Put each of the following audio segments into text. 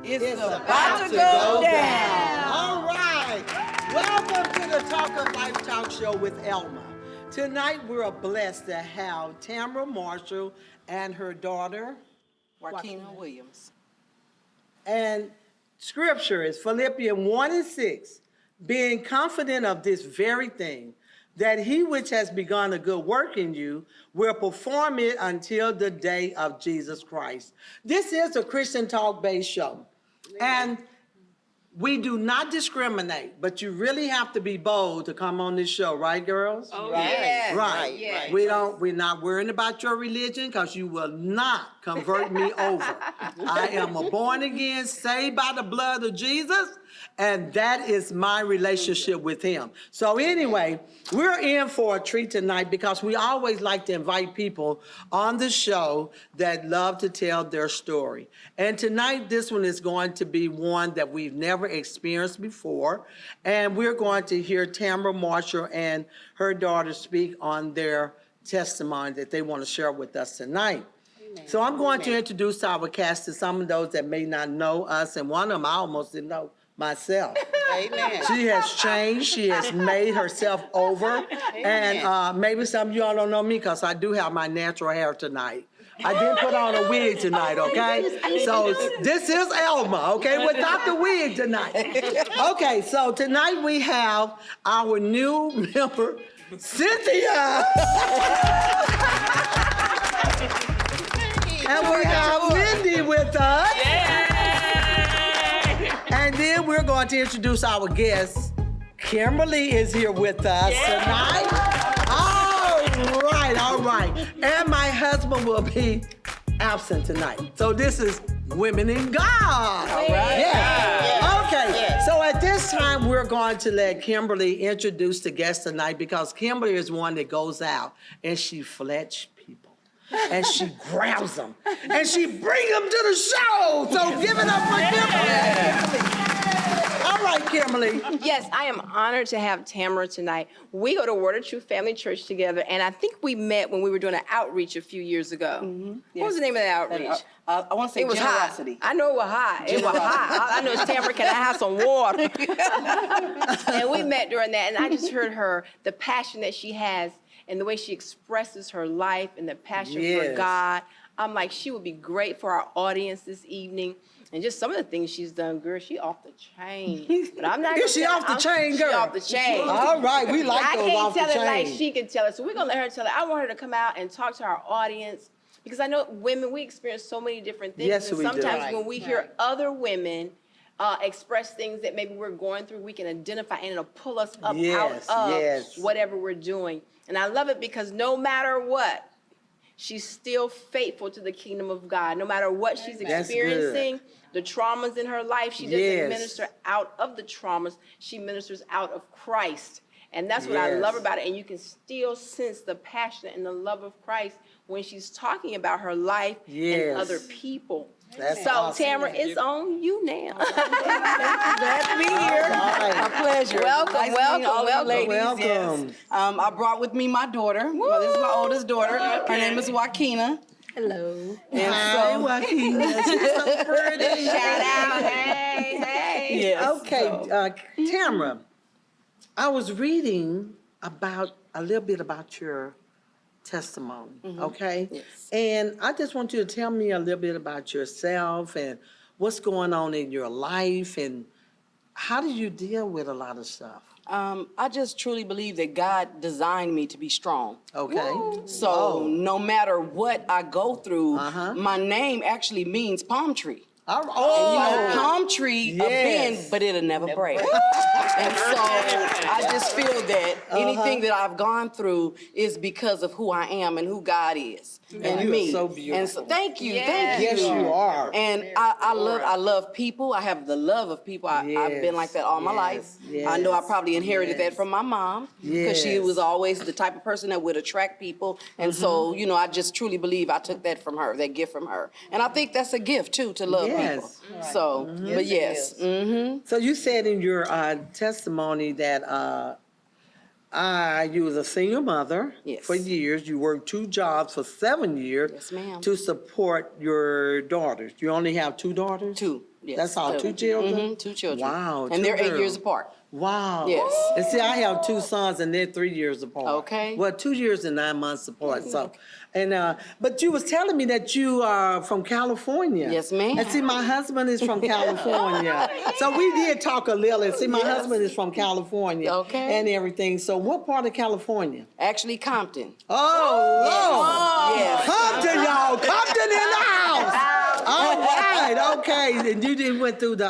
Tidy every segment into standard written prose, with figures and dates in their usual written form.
It's about to go down. All right. Welcome to the Talk of Life Talk Show with Elma. Tonight we're blessed to have Tamara Marshall and her daughter, Joaquina Williams. And scripture is Philippians 1:6, being confident of this very thing, that he which has begun a good work in you will perform it until the day of Jesus Christ. This is a Christian talk-based show. And we do not discriminate, but you really have to be bold to come on this show, right, girls? Oh, Right. yes. Right. Yes. We're not worrying about your religion because you will not convert me over. I am a born again, saved by the blood of Jesus, and that is my relationship with him. So anyway, we're in for a treat tonight because we always like to invite people on the show that love to tell their story. And tonight, this one is going to be one that we've never experienced before. And we're going to hear Tamara Marshall and her daughter speak on their testimony that they want to share with us tonight. Amen. So I'm going to introduce our cast to some of those that may not know us, and one of them I almost didn't know myself. Amen. She has changed. She has made herself over. And maybe some of y'all don't know me because I do have my natural hair tonight. I didn't put on a wig tonight, okay? So this is Elma, okay, without the wig tonight. Okay, so tonight we have our new member, Cynthia. And we have Mindy with us. And then we're going to introduce our guest. Kimberly is here with us tonight. All right. And my husband will be absent tonight. So this is Women in God. All right. Yeah. Okay. So at this time, we're going to let Kimberly introduce the guest tonight because Kimberly is one that goes out and she fletch people. And she grabs them. And she brings them to the show. So give it up for Kimberly. All right, Kimberly. Yes, I am honored to have Tamara tonight. We go to Word of Truth Family Church together, and I think we met when we were doing an outreach a few years ago. Yes. What was the name of the outreach? I want to say It was generosity. hot. I know it was hot. It was hot. I know it's Tamara, can I have some water? And we met during that, and I just heard the passion that she has and the way she expresses her life and the passion for God. I'm like, she would be great for our audience this evening. And just some of the things she's done, girl, she off the chain. But I'm not. Is she off the chain, girl? She off the chain. All right, we like those off the chain. I can't tell it like she can tell it, so we're gonna let her tell it. I want her to come out and talk to our audience because I know women, we experience so many different things. Yes, and we do. sometimes when we hear other women express things that maybe we're going through, we can identify and it'll pull us up out of whatever we're doing. And I love it because no matter what, she's still faithful to the kingdom of God. No matter what she's experiencing, the traumas in her life, she doesn't minister out of the traumas. She ministers out of Christ. And that's what I love about it. And you can still sense the passion and the love of Christ when she's talking about her life and other people. That's so, awesome. Tamara, it's on you now. Glad to be here. My pleasure. Welcome, Nice welcome, meeting all of you ladies. welcome. Yes. I brought with me my daughter. Well, this is my oldest daughter. Her name is Joaquina. Hello. And Hi, Joaquina. She's so pretty. Shout out. Hey. Yes. Okay, Tamara, I was reading a little bit about your testimony, okay? Yes. And I just want you to tell me a little bit about yourself and what's going on in your life and how did you deal with a lot of stuff? I just truly believe that God designed me to be strong. Okay. So no matter what I go through, my name actually means palm tree. And Palm tree, a bend, but it'll never break. And so I just feel that anything that I've gone through is because of who I am and who God is and you me. are so beautiful. And so thank you, Yes. thank you. Yes, you are. And I love people. I have the love of people. I've been like that all my life. I know I probably inherited that from my mom because she was always the type of person that would attract people. And so, you know, I just truly believe I took that from her, that gift from her. And I think that's a gift too, to love people. So, but yes. So you said in your testimony that you was a single mother for years. You worked 2 jobs for 7 years Yes, ma'am. to support your daughters. You only have 2 daughters? 2. Yes. That's all, 2 children? 2 children. Wow. And they're 8 girls. years apart. Wow. Yes. And see, I have 2 sons and they're 3 years apart. Okay. Well, 2 years and 9 months apart. So, and but you was telling me that you are from California. Yes, ma'am. And see, my husband is from California. So we did talk a little. And see, my husband is from California. Okay. And everything. So what part of California? Actually, Compton. Oh, Lord. Yes. Compton, y'all. Compton in the house. All right, okay. And you just went through the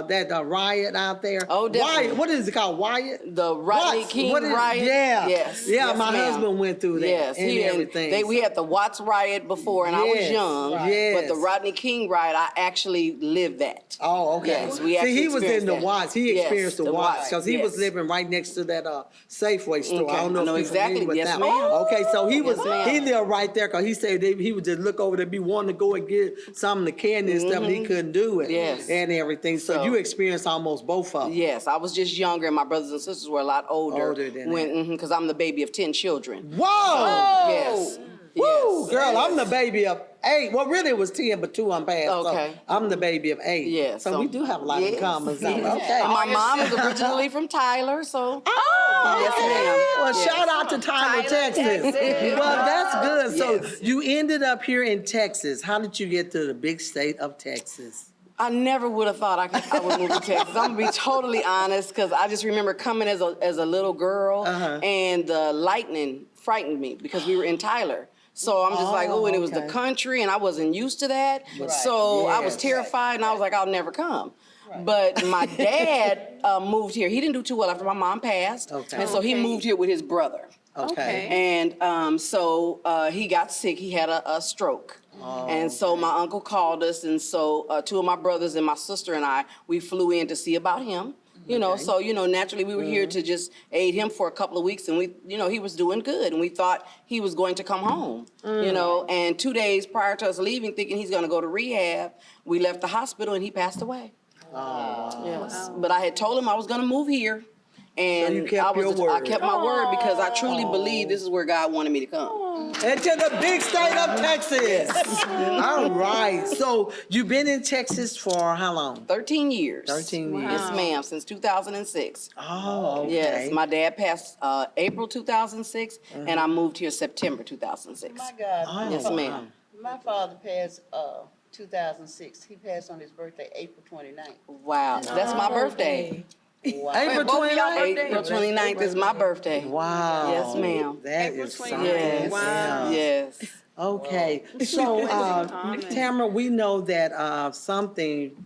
that riot out there. Oh, definitely. Wyatt, what is it called? Wyatt? The Rodney Watts, King what is- riot. Yeah. Yes. Yeah, Yes, my ma'am. husband went through that Yes, and he everything. we had the Watts riot before, and I was Yes, young. right. But the Yes. Rodney King riot, I actually lived that. Oh, okay. Yes, we See, actually he was in experienced the that. Watts. He Yes, experienced the the Watts Watts, because he was yes. living right next to that Safeway store. Okay, I don't know I know if you're exactly. familiar with Yes, that. ma'am. Okay, so he was ma'am. he lived right there because he said he would just look over there, be wanting to go and get some of the candy and stuff, and he couldn't do it. Yes. And everything. So So- you experienced almost both of them. Yes, I was just younger, and my brothers and sisters were a lot older. Older than that. Because I'm the baby of 10 children. Whoa! Yes. Woo! Yes. Girl, I'm the baby of 8. Well, really it was 10, but 2 passed. Okay. So I'm the baby of 8. Yes, So so- we do have a lot in Yes. common. So, okay. My mom is originally from Tyler, so. Oh, Yes, okay. ma'am. Well, Yes. shout out to Tyler, Texas. Well, that's good. So Yes. you ended up here in Texas. How did you get to the big state of Texas? I never would have thought I would move to Texas. I'm gonna be totally honest, because I just remember coming as a little girl, and the lightning frightened me because we were in Tyler. So I'm just like, oh, and it was the okay. country, and I wasn't used to that. So I was Yes. terrified, and I was like, I'll never come. But my dad moved here. He didn't do too well after my mom passed, Okay. and so he moved here with his brother. Okay. And so he got sick. He had a stroke. And so my uncle called us, and so 2 of my brothers and my sister and I, we flew in to see about him. You know, so, naturally we were here to just aid him for a couple of weeks, and he was doing good, and we thought he was going to come home, and 2 days prior to us leaving, thinking he's going to go to rehab, we left the hospital and he passed away. Yes, but I had told him I was going to move here. And you kept your I word. kept my word because I truly believe this is where God wanted me to come. And to the big state of Texas. All right. So you've been in Texas for how long? 13 years. 13 years. Yes, ma'am, since 2006. Oh, okay. Yes, my dad passed April 2006, and I moved here September 2006. My God, Oh, Yes, wow. ma'am. my father passed 2006. He passed on his birthday, April 29th. Wow, that's my birthday. Wow. April both of y'all 29th? April 29th is my birthday. Wow. Yes, ma'am. That April is 29th. something. Yes. Wow. Yes. Okay. So, Tamara, we know that something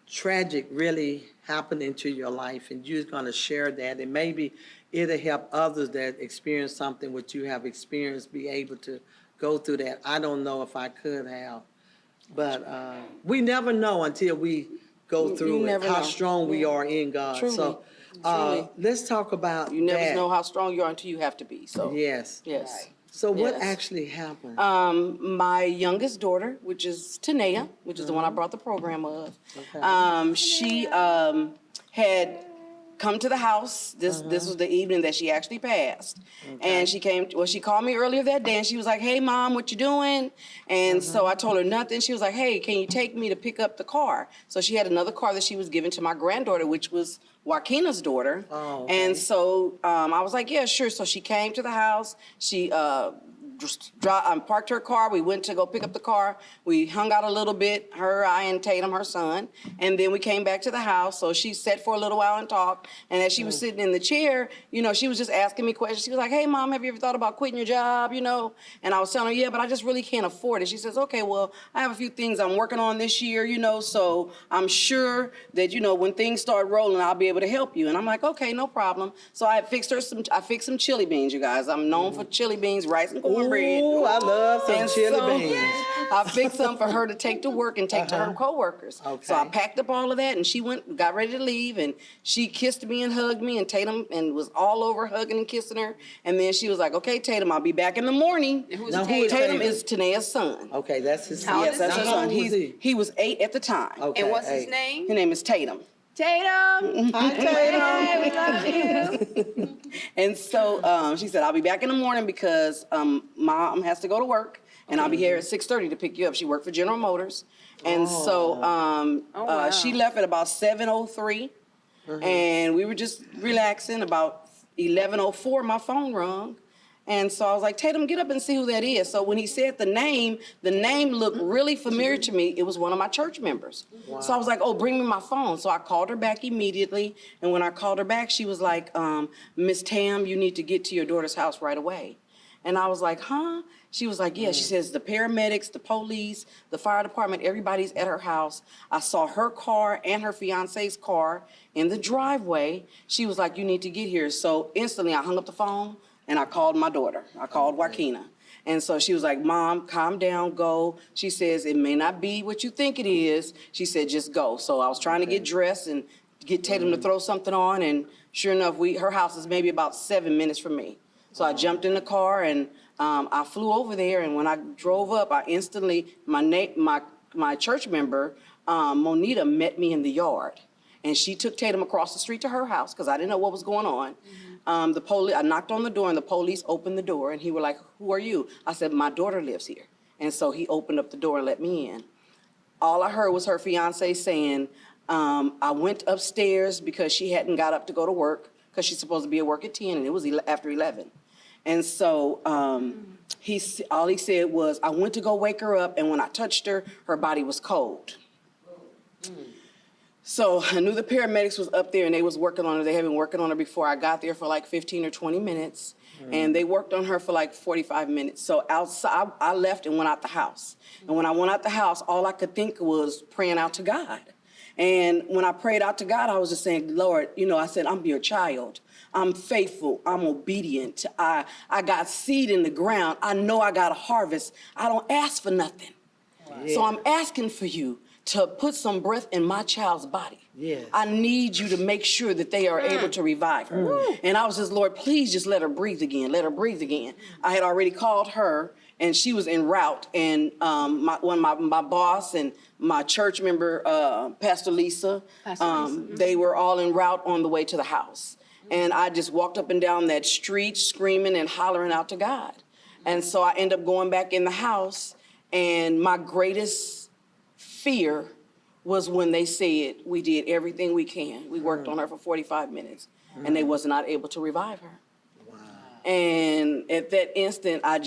tragic really happened into your life, and you're going to share that, and maybe it'll help others that experience something what you have experienced be able to go through that. I don't know if I could have, but we never know until we go through it, never how know. strong we are in God. Truly. So Truly. let's talk about You never that. know how strong you are until you have to be. So Yes. yes. So what Yes. actually happened? My youngest daughter, which is Tanea, which is the one I brought the program of, she had come to the house. This was the evening that she actually passed. And she called me earlier that day, and she was like, hey, Mom, what you doing? And so I told her nothing. She was like, hey, can you take me to pick up the car? So she had another car that she was giving to my granddaughter, which was Joaquina's daughter. Oh, okay. And so I was like, yeah, sure. So she came to the house. She parked her car. We went to go pick up the car. We hung out a little bit, her, I, and Tatum, her son. And then we came back to the house. So she sat for a little while and talked. And as she was sitting in the chair, she was just asking me questions. She was like, hey, Mom, have you ever thought about quitting your job, And I was telling her, yeah, but I just really can't afford it. She says, okay, well, I have a few things I'm working on this year, so I'm sure that, when things start rolling, I'll be able to help you. And I'm like, okay, no problem. So I fixed some chili beans, you guys. I'm known for chili beans, rice, and cornbread. Ooh, I love some And chili so, beans. I fixed some for her to take to work and take to her coworkers. Okay. So I packed up all of that, and she got ready to leave, and she kissed me and hugged me, and Tatum and was all over hugging and kissing her. And then she was like, "Okay, Tatum, I'll be back in the morning." who's Now, who is Tatum Tatum? is Tanea's son. Okay, that's his son. How old Yes, is that's he? her How son. old was he? He was 8 at the time. Okay, And what's his hey. name? His name is Tatum. Tatum. Hi, Tatum. Hey, we love you. And so she said, I'll be back in the morning because Mom has to go to work. and I'll be here at 6:30 to pick you up. She worked for General Motors. And so wow. she left at about 7:03, and we were just relaxing. About 11:04, my phone rung. And so I was like, Tatum, get up and see who that is. So when he said the name looked really familiar to me. It was one of my church members. Wow. So I was like, oh, bring me my phone. So I called her back immediately. And when I called her back, she was like, Miss Tam, you need to get to your daughter's house right away. And I was like, huh? She was like, yeah. She says the paramedics, the police, the fire department, everybody's at her house. I saw her car and her fiance's car in the driveway. She was like, you need to get here. So instantly I hung up the phone. And I called my daughter. I called Joaquina. And so she was like, Mom, calm down, go. She says, it may not be what you think it is. She said, just go. So I was trying to get dressed and get Tatum to throw something on. And sure enough, her house is maybe about 7 minutes from me. So I jumped in the car and I flew over there. And when I drove up, I instantly, my church member, Monita, met me in the yard. And she took Tatum across the street to her house because I didn't know what was going on. I knocked on the door and the police opened the door and he was like, who are you? I said, my daughter lives here. And so he opened up the door and let me in. All I heard was her fiance saying, I went upstairs because she hadn't got up to go to work because she's supposed to be at work at 10 and it was after 11. And so all he said was, I went to go wake her up and when I touched her, her body was cold. So I knew the paramedics was up there and they was working on her. They had been working on her before I got there for like 15 or 20 minutes. And they worked on her for like 45 minutes. So outside, I left and went out the house. And when I went out the house, all I could think was praying out to God. And when I prayed out to God, I was just saying, Lord, I said, I'm your child. I'm faithful. I'm obedient. I got seed in the ground. I know I got a harvest. I don't ask for nothing. Wow. So I'm asking for you to put some breath in my child's body. Yes. I need you to make sure that they are able to revive her. And I was just, Lord, please just let her breathe again. Let her breathe again. I had already called her, and she was en route. And my boss and my church member, Pastor Lisa, they were all en route on the way to the house. And I just walked up and down that street screaming and hollering out to God. And so I ended up going back in the house, and my greatest fear was when they said we did everything we can. We worked on her for 45 minutes, and they was not able to revive her. Wow. And at that instant, I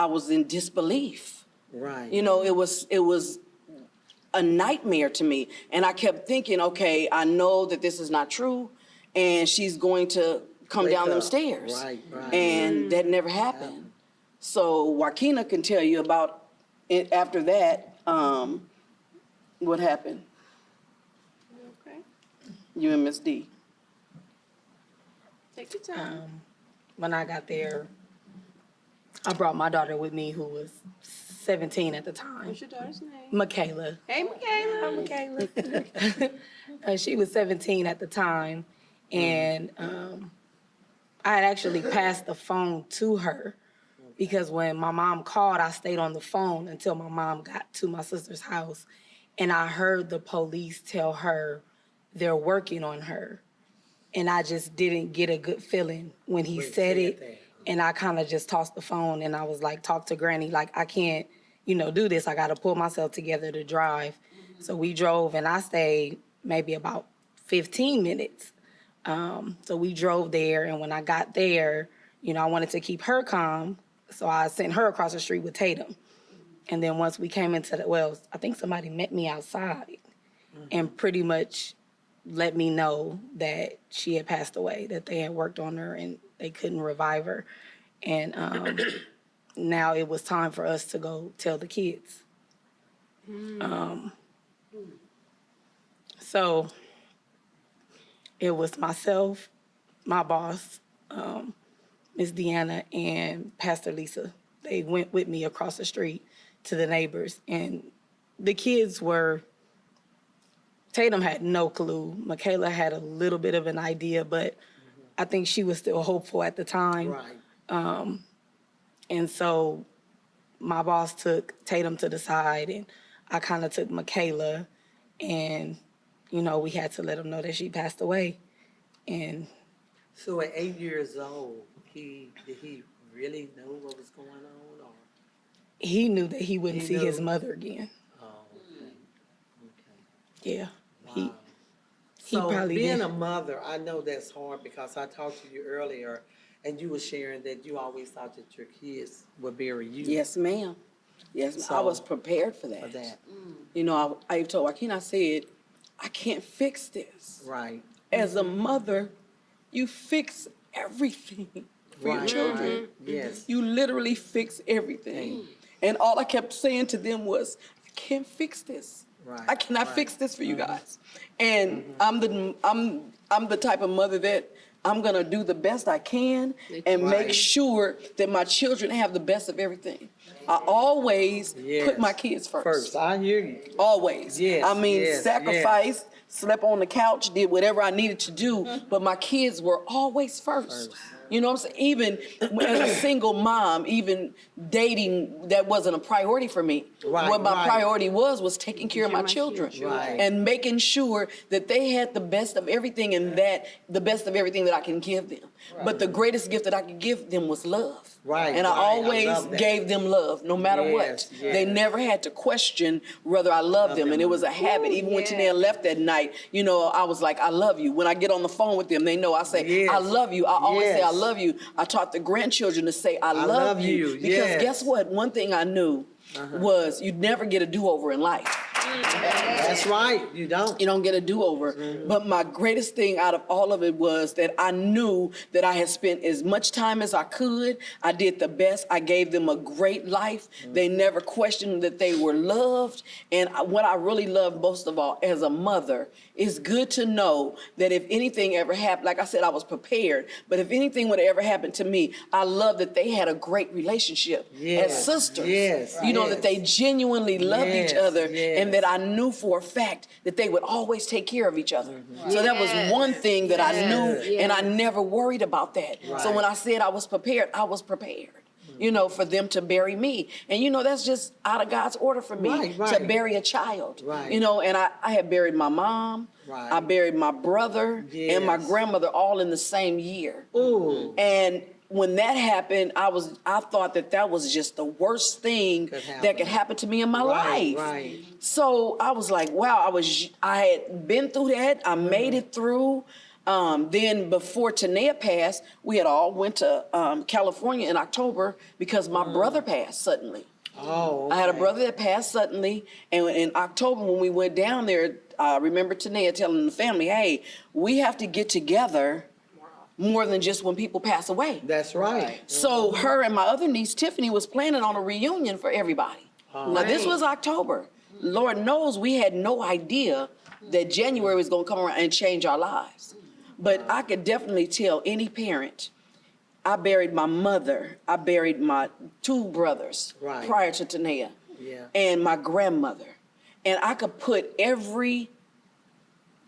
was in disbelief. Right. It was a nightmare to me. And I kept thinking, okay, I know that this is not true, and she's going to come down them stairs. Right. And that never happened. So Joaquina can tell you about it after that. What happened? Okay. You and Miss D. Take your time. When I got there, I brought my daughter with me, who was 17 at the time. What's your daughter's name? Michaela. Hey, Michaela. Hi, Michaela. She was 17 at the time, and I had actually passed the phone to her. Because when my mom called, I stayed on the phone until my mom got to my sister's house. And I heard the police tell her they're working on her. And I just didn't get a good feeling when he said it. And I kind of just tossed the phone and I was like, talk to Granny. Like, I can't, do this. I got to pull myself together to drive. So we drove and I stayed maybe about 15 minutes. So we drove there. And when I got there, I wanted to keep her calm. So I sent her across the street with Tatum. And then once we came into I think somebody met me outside and pretty much let me know that she had passed away, that they had worked on her and they couldn't revive her. And now it was time for us to go tell the kids. So it was myself, my boss, Miss Deanna and Pastor Lisa. They went with me across the street to the neighbors. And the kids Tatum had no clue. Michaela had a little bit of an idea, but I think she was still hopeful at the time. Right. And so my boss took Tatum to the side and I kind of took Michaela and, we had to let them know that she passed away. And so at 8 years old, did he really know what was going on? Or? he knew that he wouldn't see his knew? mother again. Oh, okay. Yeah, he So probably being did. a mother, I know that's hard because I talked to you earlier and you were sharing that you always thought that your kids would bury you. Yes, ma'am. Yes, ma'am. I was prepared for that. For that. You know, I told Joaquin, I said, I can't fix this. Right. As a mother, you fix everything for your Right, children. right. Yes. You literally fix everything. And all I kept saying to them was, I can't fix this. Right, I cannot right. fix this for you guys. And I'm the type of mother that I'm gonna do the best I can and Right. make sure that my children have the best of everything. I always put my kids first. First, I hear you. Always. Yes, I mean, yes, sacrifice, slept on the couch, did whatever I needed to do, but my kids were always first. You know what I'm saying? Even as a single mom, even dating, that wasn't a priority for me. Right, what my right. priority was taking care of my children. Right. And making sure that they had the best of everything and that the best of everything that I can give them. But the greatest gift that I could give them was love. Right, And I right. I always love that. gave them love, no matter what. Yes, They yes. never had to question whether I loved them. And it was a habit. Even when Tanea left that night, you know, I was like, I love you. When I get on the phone with them, they know I say, Yes. I love you. I always say, I Yes. love you. I taught the grandchildren to say, I love you. Because Yes. guess what? One thing I knew was you'd never get a do-over in life. That's right. You don't. You don't get a do-over. But my greatest thing out of all of it was that I knew that I had spent as much time as I could. I did the best. I gave them a great life. They never questioned that they were loved. And what I really love most of all as a mother is good to know that if anything ever happened, like I said, I was prepared. But if anything would ever happen to me, I love that they had a great relationship as sisters. Yes, You know, yes. that they genuinely loved each Yes, other yes. and that I knew for a fact that they would always take care of each other. So that was one thing that I knew, and I never worried about that. So when I said I was prepared, you know, for them to bury me. And you know, that's just out of God's order for me Right, to right. bury a child. Right. You know, and I had buried my mom, Right. I buried my brother, and my Yes. grandmother all in the same year. Ooh. And when that happened, I thought that was just the worst thing that could happen to me in my life. Right. So I was like, wow, I had been through that. I made it through. Then before Tanea passed, we had all went to California in October because my brother passed suddenly. Oh. I had a okay. brother that passed suddenly, and in October when we went down there, I remember Tanea telling the family, hey, we have to get together more than just when people pass away. That's right. So her and my other niece, Tiffany, was planning on a reunion for everybody. Now, this was October. Lord knows we had no idea that January was going to come around and change our lives. But I could definitely tell any parent, I buried my mother, I buried my two brothers Right. prior to Tanea, Yeah. and my grandmother. And I could put every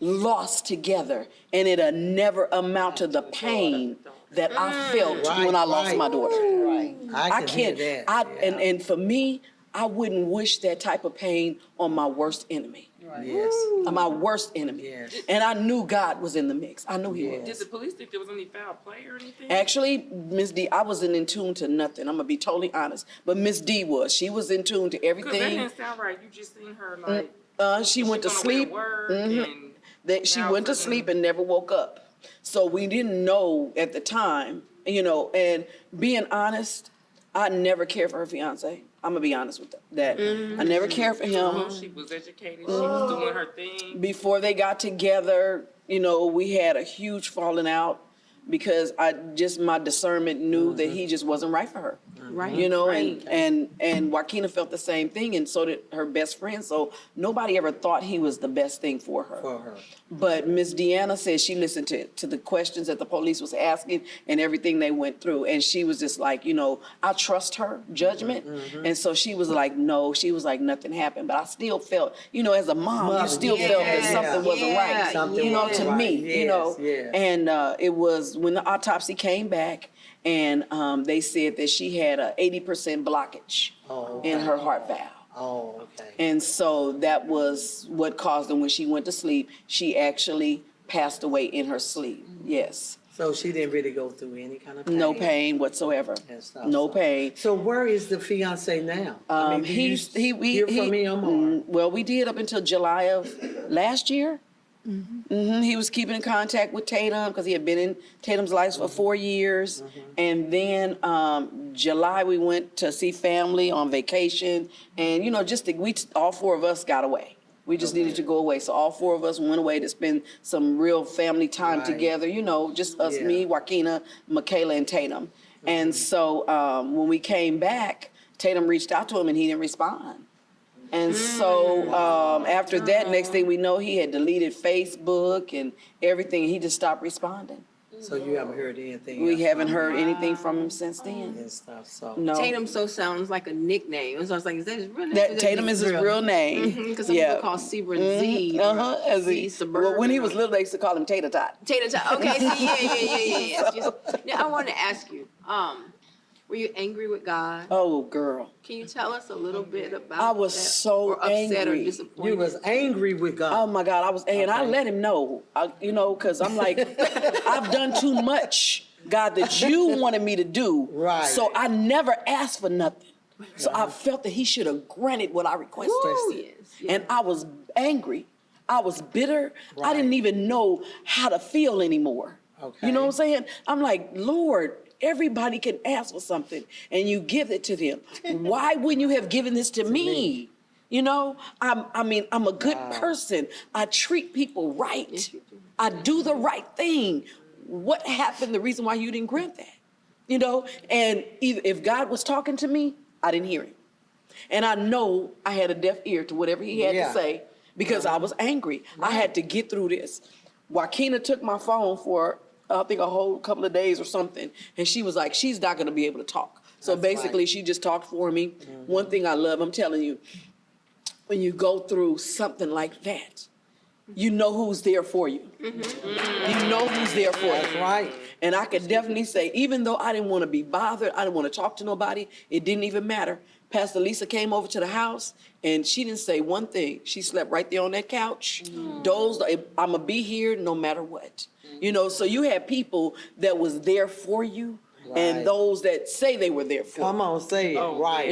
loss together, and it'll never amount to the pain that I felt Right, when I lost right. my daughter. Right. I can hear can't. that. And for me, I wouldn't wish that type of pain on my worst enemy. Yes. My worst enemy. Yes. And I knew God was in the mix. I knew He Did was. the police think there was any foul play or anything? Actually, Miss D, I wasn't in tune to nothing. I'm gonna be totally honest. But Miss D was. She was in tune to Because that everything. didn't sound right. You just seen her like. She went to gonna sleep. go to work and That she now went to suddenly- sleep and never woke up. So we didn't know at the time, you know, and being honest, I never cared for her fiance. I'm gonna be honest with that. I never cared for him. She was educated. She was doing her thing. Before they got together, you know, we had a huge falling out because my discernment knew that he just wasn't right for her. Right. You know, Right. and Joaquina felt the same thing, and so did her best friend. So nobody ever thought he was the best thing for her. For her. But Miss Deanna said she listened to the questions that the police was asking and everything they went through, and she was just like, you know, I trust her judgment, and so she was like, no, she was like, nothing happened. But I still felt, you know, as a mom, you still felt that something wasn't right. Something You know, wasn't to right. me, Yes, you know, yes. and it was when the autopsy came back, and they said that she had a 80% blockage in her heart valve. Oh, okay. And so that was what caused them when she went to sleep. She actually passed away in her sleep. Yes. So she didn't really go through any kind of pain? No pain whatsoever. And stuff, No so. pain. So where is the fiance now? Do you We hear from him or? well, we did up until July of last year. He was keeping in contact with Tatum because he had been in Tatum's life for 4 years. And then July we went to see family on vacation, and all four of us got away. We just needed to go away, so all four of us went away to spend some real family time together. Just us, me, Joaquina, Michaela, and Tatum. And so when we came back, Tatum reached out to him and he didn't respond. And so after that, next thing we know, he had deleted Facebook and everything. He just stopped responding. So you haven't heard anything? We else haven't from heard him anything from him since then. and stuff, so. No. Tatum so sounds like a nickname. So I was like, is that his real name? That Tatum is his real name. Because some people call Zebra Z. As Z Suburban. well, when he was little, they used to call him Tater Tot. Tater Tot. Okay, see, yeah. Now, I wanted to ask you, were you angry with God? Oh, girl. Can you tell us a little bit about I was that? so or upset angry. or disappointed? You was angry with God? Oh my God, and I let him know, because I'm like, I've done too much, God, that you wanted me to do. Right. So I never asked for nothing. So I felt that he should have granted what I requested. Ooh, yes. And I was angry. I was bitter. I didn't even know how to feel anymore. Okay. You know what I'm saying? I'm like, Lord, everybody can ask for something and you give it to them. Why wouldn't you have given this to me? I'm a good person. I treat people right. I do the right thing. What happened? The reason why you didn't grant that? And if God was talking to me, I didn't hear him. And I know I had a deaf ear to whatever he had to say because I was angry. I had to get through this. Joaquina took my phone for I think a whole couple of days or something. And she was like, she's not going to be able to talk. So basically, she just talked for me. One thing I love, I'm telling you, when you go through something like that, you know who's there for you. You know who's there for you. That's right. And I could definitely say, even though I didn't want to be bothered, I didn't want to talk to nobody, it didn't even matter. Pastor Lisa came over to the house and she didn't say one thing. She slept right there on that couch, dozed. I'm going to be here no matter what. So you had people that was there for you and those that say they were there for you. Come on, say it, right.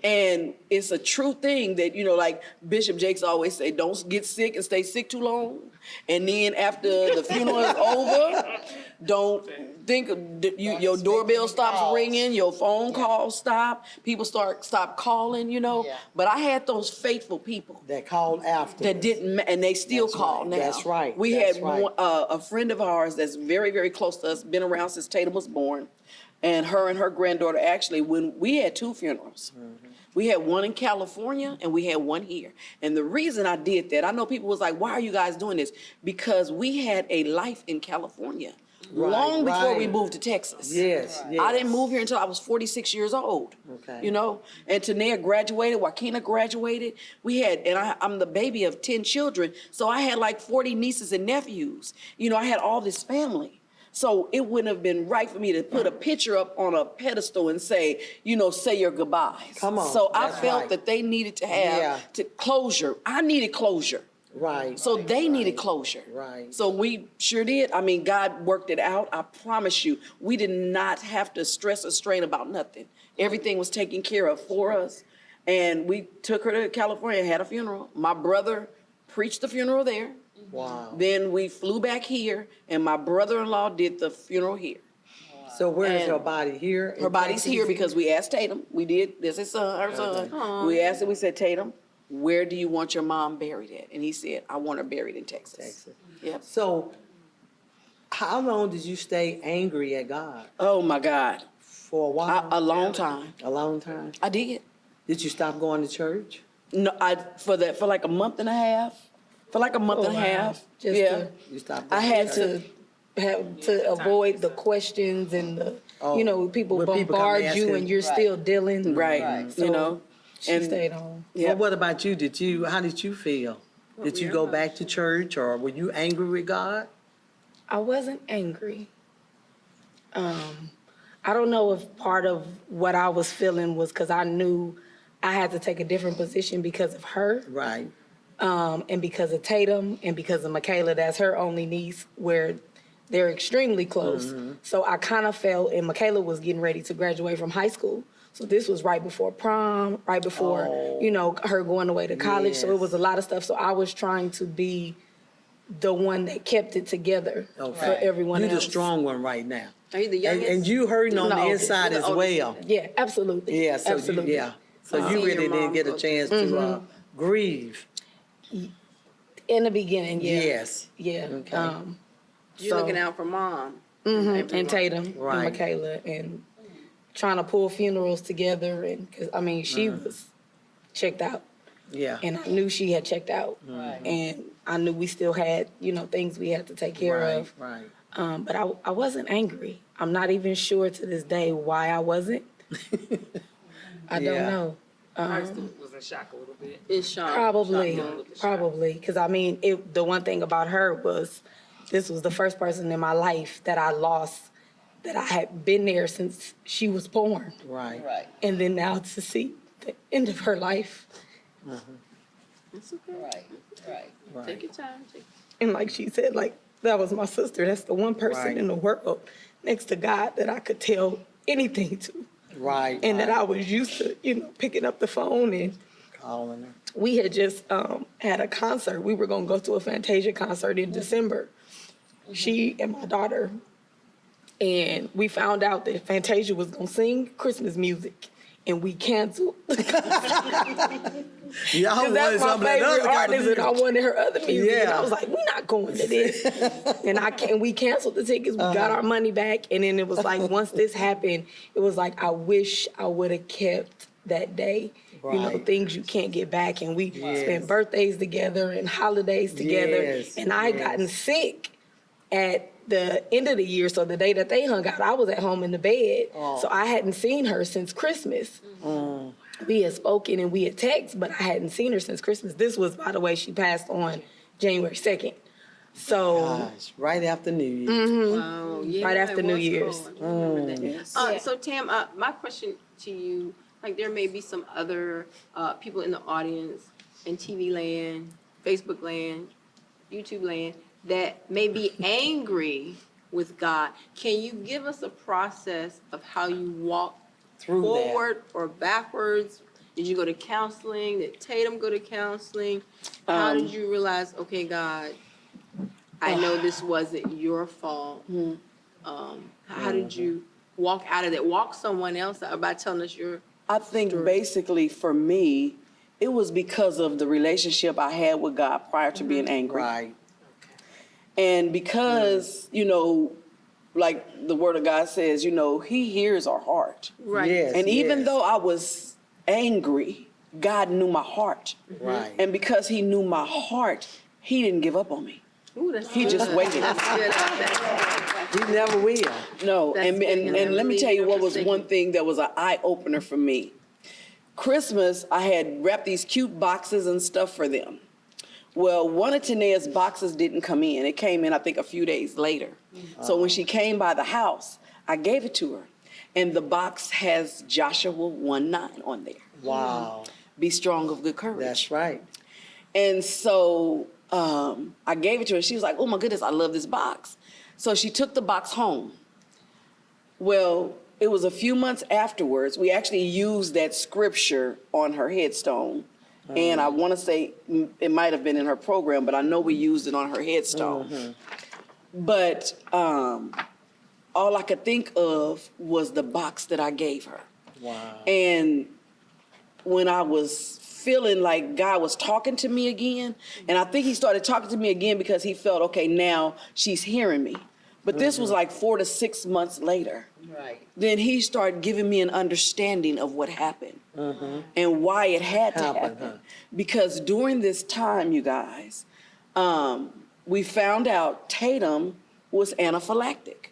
And it's a true thing that, like Bishop Jakes always say, don't get sick and stay sick too long. And then after the funeral is over, don't think your doorbell stops ringing, your phone calls stop, people stop calling, But I had those faithful people that called after. That didn't, and they still call now. That's right. We had a friend of ours that's very, very close to us, been around since Tatum was born, and her granddaughter actually, when we had 2 funerals. We had one in California and we had one here. And the reason I did that, I know people was like, why are you guys doing this? Because we had a life in California long before we moved to Texas. Yes. I didn't move here until I was 46 years old. Okay. And Tanea graduated, Joaquina graduated. I'm the baby of 10 children, so I had like 40 nieces and nephews. I had all this family. So it wouldn't have been right for me to put a picture up on a pedestal and say, say your goodbyes. Come on. So I felt that they needed to have closure. I needed closure. Right. So they needed closure. Right. So we sure did. God worked it out. I promise you, we did not have to stress or strain about nothing. Everything was taken care of for us. And we took her to California and had a funeral. My brother preached the funeral there. Wow. Then we flew back here, and my brother-in-law did the funeral here. So where is her body? Here? Her body's here because we asked Tatum. We did. This is her son. We asked him. We said, Tatum, where do you want your mom buried at? And he said, I want her buried in Texas. Yep. So how long did you stay angry at God? Oh my God. For a while? A long time. A long time? I did. Did you stop going to church? No, for like a month and a half. For like a month and a half. You stopped I going had church? to avoid the questions and people when people come bombard you asking- and you're still dealing. Right. So she stayed home. Well, what about you? How did you feel? Did you go back to church or were you angry with God? I wasn't angry. I don't know if part of what I was feeling was because I knew I had to take a different position because of her. Right. And because of Tatum and because of Michaela, that's her only niece, where They're extremely close. So I kind of felt, and Michaela was getting ready to graduate from high school. So this was right before prom, right before, you know, her going away to college. So it was a lot of stuff. So I was trying to be the one that kept it together for everyone You're else. the strong one right now. Are you the youngest? And you hurting on the inside as well. Yeah, absolutely. Yeah, so absolutely. So you seeing really your didn't mom get a go chance to grieve. In the beginning, yeah. Yes. Yeah. Okay. You're looking out for mom. And Tatum Right. and Michaela and trying to pull funerals together. And cause I mean, she was checked out. Yeah. And I knew she had checked out. Right. And I knew we still had, you know, things we had to take care of. Right. But I wasn't angry. I'm not even sure to this day why I wasn't. I don't Yeah. know. I still was in shock a little bit. It's Sean. Probably. Because I mean, the one thing about her was this was the first person in my life that I lost, that I had been there since she was born. Right. Right, And then now to see the end of her life. It's okay. right. Take your time. And like she said, like, that was my sister. That's the one person Right. in the world next to God that I could tell anything to. Right. And that I was used to, you know, picking up the phone. And Calling her. we had just had a concert. We were going to go to a Fantasia concert in December. She and my daughter. And we found out that Fantasia was going to sing Christmas music. And we canceled. Y'all Because that's my favorite artist, and I wanted her other music. And Yeah. I was like, we're not going to this. And we canceled the tickets. We got our money back. And then it was like, once this happened, it was like, I wish I would have kept that day. You know, Right. things you can't get back. And we spent birthdays together and holidays together. Yes, And I had gotten sick at the end of the year. So the day that they hung out, I was at home in the bed. So I hadn't seen her since Christmas. We had spoken and we had texted, but I hadn't seen her since Christmas. This was, by the way, she passed on January 2nd. So, Gosh, right after New Year's. Oh, yeah, Right after it New was Year's. cold. I remember that. So Tam, my question to you, like there may be some other people in the audience in TV land, Facebook land, YouTube land that may be angry with God. Can you give us a process of how you walk Through that. forward or backwards? Did you go to counseling? Did Tatum go to counseling? How did you realize, okay, God, I know this wasn't your fault. How did you walk out of that? Walk someone else out by telling us your I think basically for me, it was because of the relationship I had with God prior to being angry. Right. And because, you know, like the word of God says, you know, he hears our heart. right. Yes. And even though I was angry, God knew my heart. Right. And because he knew my heart, he didn't give up on me. Ooh, that's He good. just waited. That's good. That's He never will. No, That's and big, and let me tell you what was interesting. one thing that was an eye-opener for me. Christmas, I had wrapped these cute boxes and stuff for them. Well, one of Tanea's boxes didn't come in. It came in, I think, a few days later. So when she came by the house, I gave it to her. And the box has Joshua 1:9 on there. Wow. Be strong of good courage. That's right. And so I gave it to her. She was like, oh my goodness, I love this box. So she took the box home. Well, it was a few months afterwards, we actually used that scripture on her headstone. And I want to say it might have been in her program, but I know we used it on her headstone. But all I could think of was the box that I gave her. Wow. And when I was feeling like God was talking to me again, and I think he started talking to me again because he felt, okay, now she's hearing me. But this was like 4 to 6 months later. Right. Then he started giving me an understanding of what happened and why it had to happen. Because during this time, you guys, we found out Tatum was anaphylactic.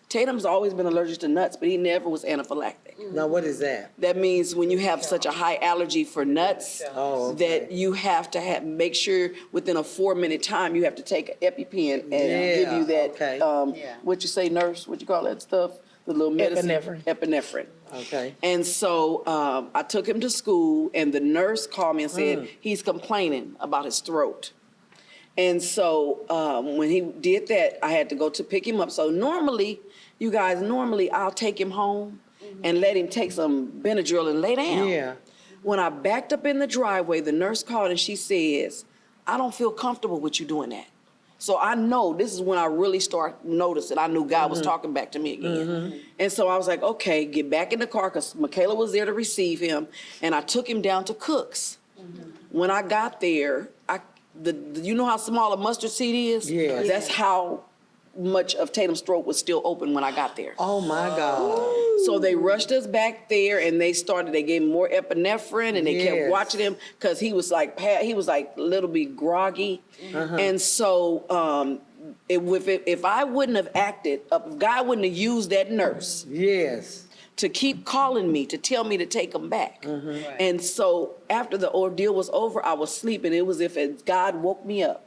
Tatum's always been allergic to nuts, but he never was anaphylactic. Now, what is that? That means when you have such a high allergy for nuts, Oh, okay. that you have to make sure within a 4-minute time you have to take an EpiPen and give you that. okay. Yeah. What you say, nurse? What you call that stuff? The little medicine. Epinephrine. Epinephrine. Okay. And so I took him to school, and the nurse called me and said he's complaining about his throat. And so when he did that, I had to go to pick him up. So normally, you guys, I'll take him home and let him take some Benadryl and lay down. Yeah. When I backed up in the driveway, the nurse called and she says, I don't feel comfortable with you doing that. So I know this is when I really start noticing. I knew God was talking back to me again. And so I was like, okay, get back in the car, because Michaela was there to receive him. And I took him down to Cook's. When I got there, you know how small a mustard seed is? Yes. That's how much of Tatum's throat was still open when I got there. Oh my God. So they rushed us back there, and they gave him more epinephrine, and they kept Yes. watching him because he was like a little bit groggy. And so if I wouldn't have acted, if God wouldn't have used that nurse Yes. to keep calling me to tell me to take him back. And so after the ordeal was over, I was sleeping. It was as if God woke me up,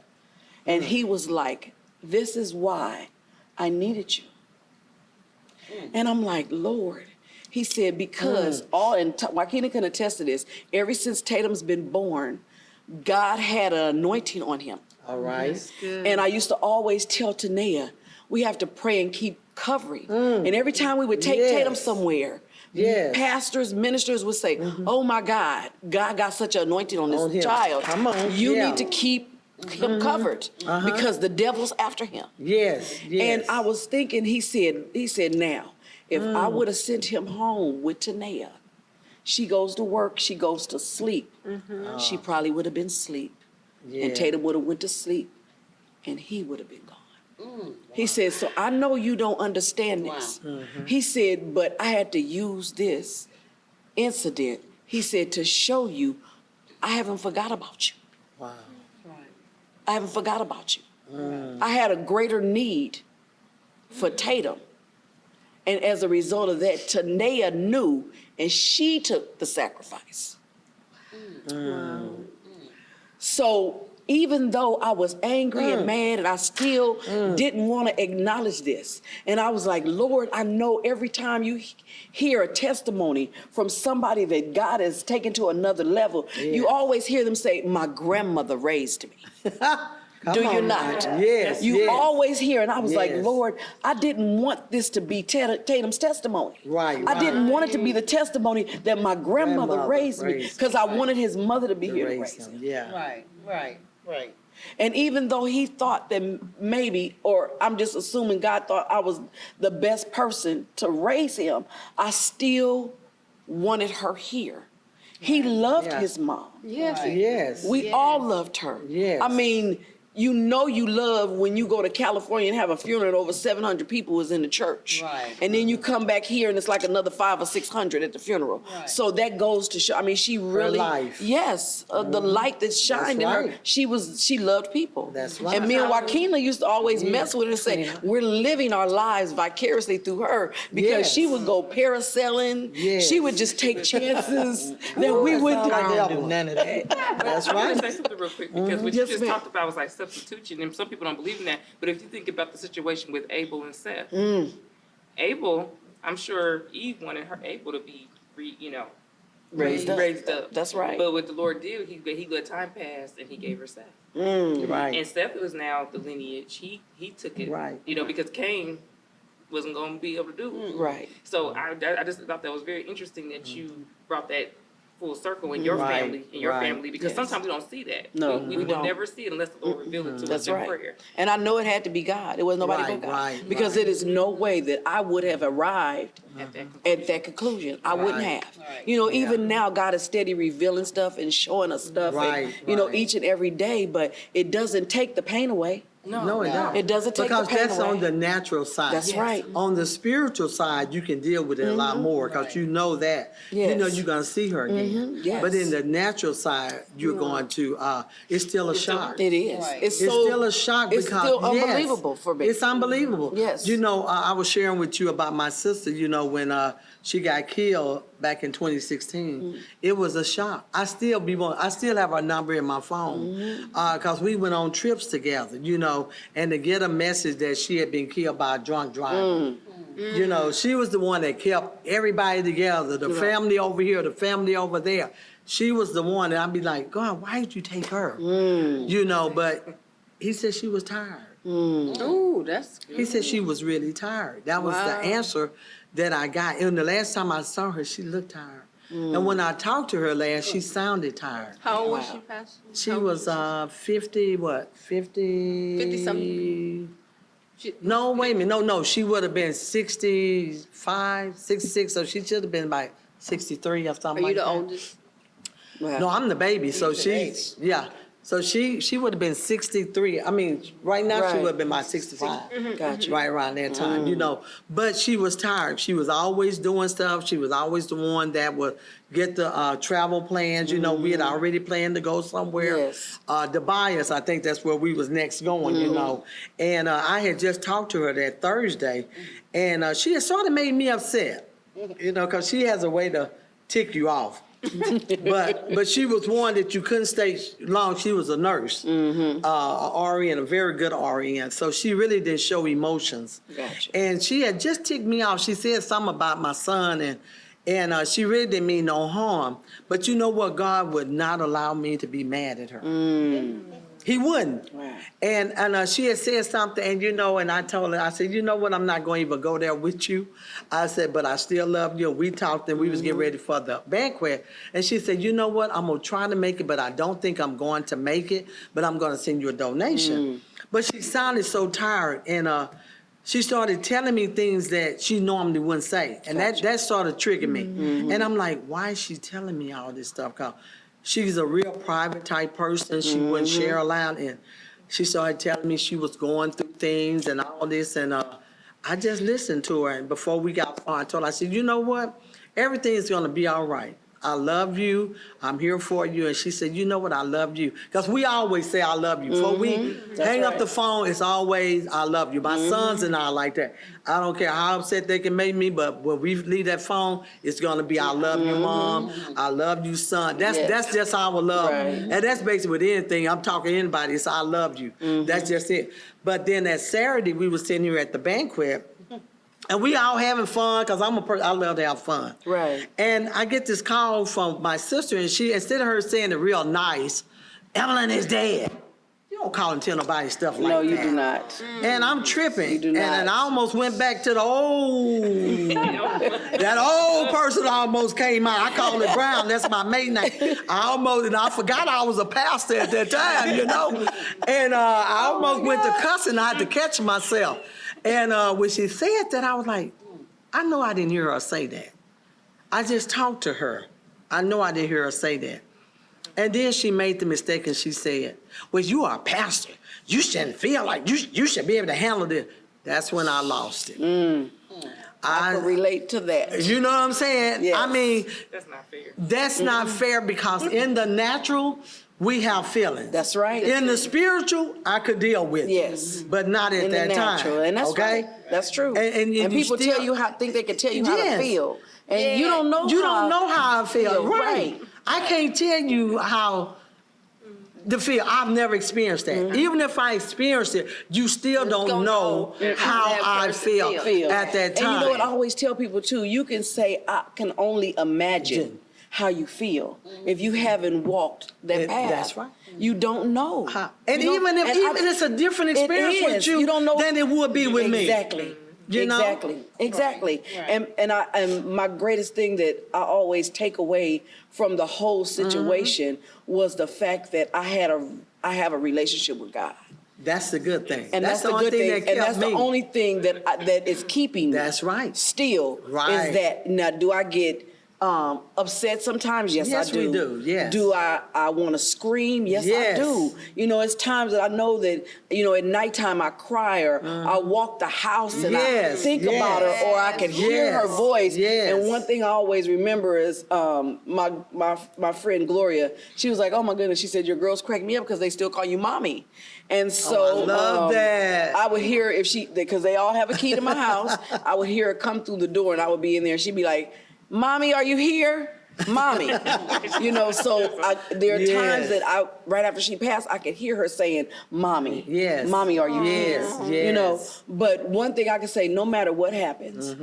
and he was like, this is why I needed you. And I'm like, Lord. He said, because and Joaquina can attest to this, ever since Tatum's been born, God had an anointing on him. All right. And I used to always tell Tanea, we have to pray and keep covering. And every time we would take Tatum somewhere, pastors, ministers would say, oh my God, God got such an anointing on this child. Come on. You need to keep him covered because the devil's after him. Yes. And I was thinking, he said, now, if I would have sent him home with Tanea, she goes to work, she goes to sleep. She probably would have been asleep. And Tatum would have went to sleep, and he would have been gone. He said, so I know you don't understand this. He said, but I had to use this incident, he said, to show you I haven't forgot about you. Wow. I haven't forgot about you. I had a greater need for Tatum. And as a result of that, Tanea knew, and she took the sacrifice. So even though I was angry and mad, and I still didn't want to acknowledge this. And I was like, Lord, I know every time you hear a testimony from somebody that God has taken to another level, you always hear them say, my grandmother raised me. Do you not? Yes. You always hear, and I was like, Lord, I didn't want this to be Tatum's testimony. Right. I didn't want it to be the testimony that my grandmother raised me, because I wanted his mother to be here to raise him. Yeah. Right. And even though he thought that maybe, or I'm just assuming God thought I was the best person to raise him, I still wanted her here. He loved his mom. Yes. We all loved her. Yes. I mean, you know you love when you go to California and have a funeral and over 700 people was in the church. Right. And then you come back here and it's like another 500 or 600 at the funeral. Right. So that goes to show, I mean, she really, life. yes, the light that shined in her, right. she loved people. That's right. And me and Joaquina used to always mess with her and say, we're living our lives vicariously through her, because she would go parasailing. Yes. She would just take chances that we wouldn't do. like I the don't other do one. none of that. That's I want right. to say something real quick, because what you Yes, just ma'am. talked about was like substitution, and some people don't believe in that. But if you think about the situation with Abel and Seth, Abel, I'm sure Eve wanted Abel to be, raised up. That's right. But what the Lord did, he let time pass and he gave her Seth. Right. And Seth was now the lineage. He took it, Right. Because Cain wasn't going to be able to do it. Right. So I just thought that was very interesting that you brought that full circle in your Right, family, because Yes. sometimes we don't see that. No, we we will don't. never see it unless the Lord reveals it to us That's in right. prayer. And I know it had to be God. It was nobody Right, but God. right, because it is no way that I would have arrived at that conclusion. I wouldn't Right. have. Right. Even now, God is steady revealing stuff and showing us stuff, Right, and, right. each and every day, but it doesn't take the pain away. No, it don't. It doesn't take because the pain that's away. on the natural side. That's right. On the spiritual side, you can deal with it a lot more because you know that. You know Yes. you're going to see her again. Yes. But in the natural side, you're going to, it's still a shock. It is. Right. It's It's so, still a shock it's because still yes, unbelievable for me. It's unbelievable. Yes. I was sharing with you about my sister. When she got killed back in 2016, it was a shock. I still have her number in my phone because we went on trips together. And to get a message that she had been killed by a drunk driver. She was the one that kept everybody together. The family over here, the family over there. She was the one, and I'd be like, God, why did you take her? But he said she was tired. Ooh, that's good. He said she was really tired. That was the answer that I got. And the last time I saw her, she looked tired. And when I talked to her last, she sounded tired. How old was she, Pastor? She was 50, what? 50? 50-something? No, wait a minute. No. She would have been 65, 66. So she should have been about 63 or something Are you like the that. oldest? No, I'm the baby. So she's, yeah. So she would have been 63. I mean, right now she Right. would have been about 65. Gotcha. Right around that time, you know. But she was tired. She was always doing stuff. She was always the one that would get the travel plans. You know, we had already planned to go somewhere. Yes. Dubai, I think that's where we was next going, you know. And I had just talked to her that Thursday, and she had sort of made me upset, you know, because she has a way to tick you off. but she was one that you couldn't stay long. She was a nurse, a RN, a very good RN. So she really didn't show emotions. Gotcha. And she had just ticked me off. She said something about my son, and she really didn't mean no harm. But you know what? God would not allow me to be mad at her. He wouldn't. Right. And she had said something, and you know, and I told her, I said, you know what, I'm not going to even go there with you. I said, but I still love you. We talked, and we was getting ready for the banquet. And she said, you know what, I'm going to try to make it, but I don't think I'm going to make it, but I'm going to send you a donation. But she sounded so tired, and she started telling me things that she normally wouldn't say. And that started triggering me. And I'm like, why is she telling me all this stuff? 'Cause she's a real private type person. She wouldn't share a lot. And she started telling me she was going through things and all this. And I just listened to her. And before we got far, I told her, I said, you know what? Everything is going to be all right. I love you. I'm here for you. And she said, you know what? I love you. Because we always say I love you. Before we hang up the phone, it's always I love you. My sons and I are like that. I don't care how upset they can make me, but when we leave that phone, it's going to be I love you, Mom. I love you, son. That's just our love. Right. And that's basically with anything. I'm talking to anybody. It's I love you. That's just it. But then that Saturday, we were sitting here at the banquet. And we all having fun, because I'm a person, I love to have fun. Right. And I get this call from my sister, and she, instead of her saying it real nice, Evelyn is dead. You don't call and tell nobody stuff like that. No, you do not. And I'm tripping. You do not. And I almost went back to the old, that old person almost came out. I call it Brown, that's my maiden name. I forgot I was a pastor at that time, you know. And I almost went to cussing, I had to catch myself. And when she said that, I was like, I know I didn't hear her say that. I just talked to her. I know I didn't hear her say that. And then she made the mistake and she said, well, you are a pastor. You shouldn't feel like you should be able to handle this. That's when I lost it. I can relate to that. You know what I'm saying? Yes. I mean, That's not fair. that's not fair, because in the natural, we have feelings. That's right. In the spiritual, I could deal with it. Yes. But not at In the that natural, time. and that's okay? right. That's true. And you people still- tell you think they can tell you how to Yes. feel, and you don't know. You don't know how I feel. feel, Right. right. I can't tell you how to feel. I've never experienced that. Even if I experienced it, you still don't know how that I person feel Feel. at that time. And you know what I always tell people too? You can say, I can only imagine how you feel if you haven't walked that path. That's right. You don't know. And You even don't- if and it's a different It experience is. with you, You don't know than it would be with me. Exactly. You know? Exactly. And my greatest thing that I always take away from the whole situation was the fact that I have a relationship with God. That's the good thing. And that's the only good thing. that And kept that's the me. only thing that is keeping me. That's right. Still Right. is that. Now, do I get upset sometimes? Yes, Yes, I do. we do. Yes. Do I want to scream? Yes, Yes. I do. You know, it's times that I know that, you know, at nighttime I cry, or I walk the house and I Yes, think about her, or I can hear her yes, voice. yes. And one thing I always remember is my friend Gloria. She was like, "Oh my goodness," she said, "Your girls crack me up because they still call you mommy." And so I love that. I would hear because they all have a key to my house, I would hear her come through the door and I would be in there and she'd be like, "Mommy, are you here?" Mommy. So there are times that right after she passed, I could hear her saying, Mommy. Yes. Mommy, are you here? Yes. But one thing I can say, no matter what happens,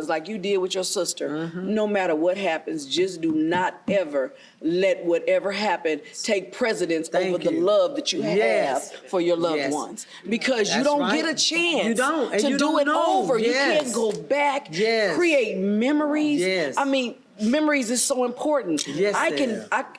like you did with your sister, no matter what happens, just do not ever let whatever happened take precedence over the love that you have for your loved ones. Because you don't get a chance to do it over. You can't go back, create memories. I mean, memories is so important. Yes, I'm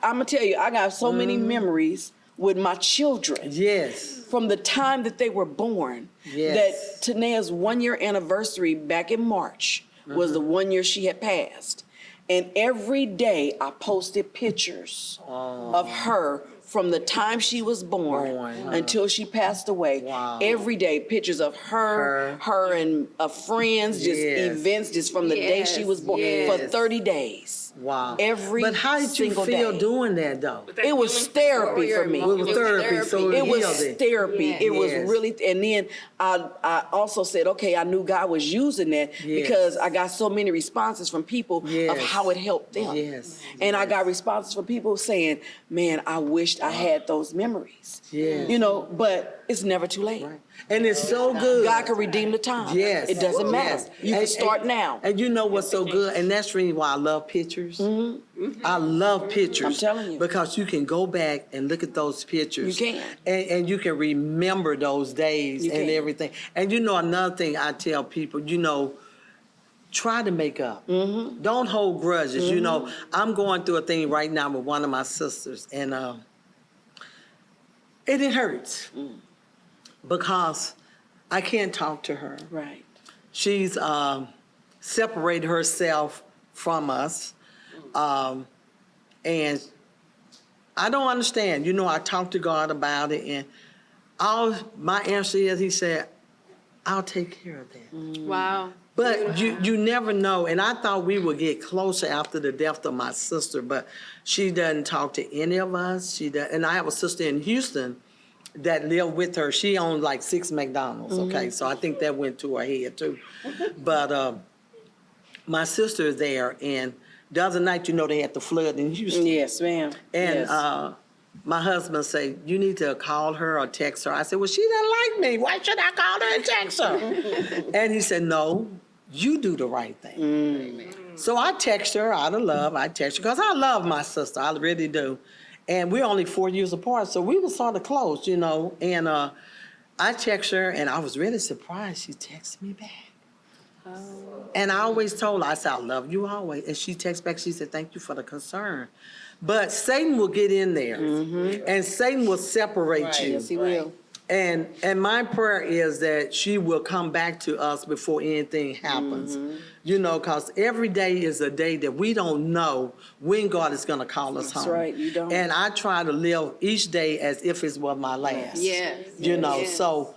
gonna tell you, I got so many memories with my children. Yes. From the time that they were born. That Tanea's 1-year anniversary back in March was the 1 year she had passed. And every day I posted pictures of her from the time she was born until she passed away. Wow. Every day, pictures of her and friends, just events, just from the day she was born for 30 days. Wow. But how did you feel doing that, though? It was therapy for me. It was therapy, so it was therapy. It was really, and then I also said, okay, I knew God was using that because I got so many responses from people of how it helped them. And I got responses from people saying, man, I wished I had those memories. But it's never too late. Right. And it's so good. God can redeem the time. It doesn't matter. You can start now. And you know what's so good? And that's the reason why I love pictures. I love pictures. I'm telling you. Because you can go back and look at those pictures. You can. And you can remember those days and everything. And another thing I tell people, try to make up. Don't hold grudges. I'm going through a thing right now with one of my sisters, and it hurts because I can't talk to her. Right. She's separated herself from us, and I don't understand. I talked to God about it, and my answer is, He said, I'll take care of that. Wow. But you never know, and I thought we would get closer after the death of my sister, but she doesn't talk to any of us. And I have a sister in Houston that lived with her. She owned like 6 McDonald's, okay? So I think that went to her head too. But my sister is there, and the other night, they had the flood in Houston. Yes, ma'am. And my husband said, you need to call her or text her. I said, well, she doesn't like me. Why should I call her and text her? And he said, no, you do the right thing. So I text her out of love. I text her because I love my sister. I really do. And we're only 4 years apart, so we were sort of close, And I text her, and I was really surprised she texted me back. And I always told her, I said, I love you always. And she texted back, she said, thank you for the concern. But Satan will get in there, and Satan will separate you. Yes, he will. And my prayer is that she will come back to us before anything happens. Because every day is a day that we don't know when God is going to call us home. That's right, you don't. And I try to live each day as if it was my last. So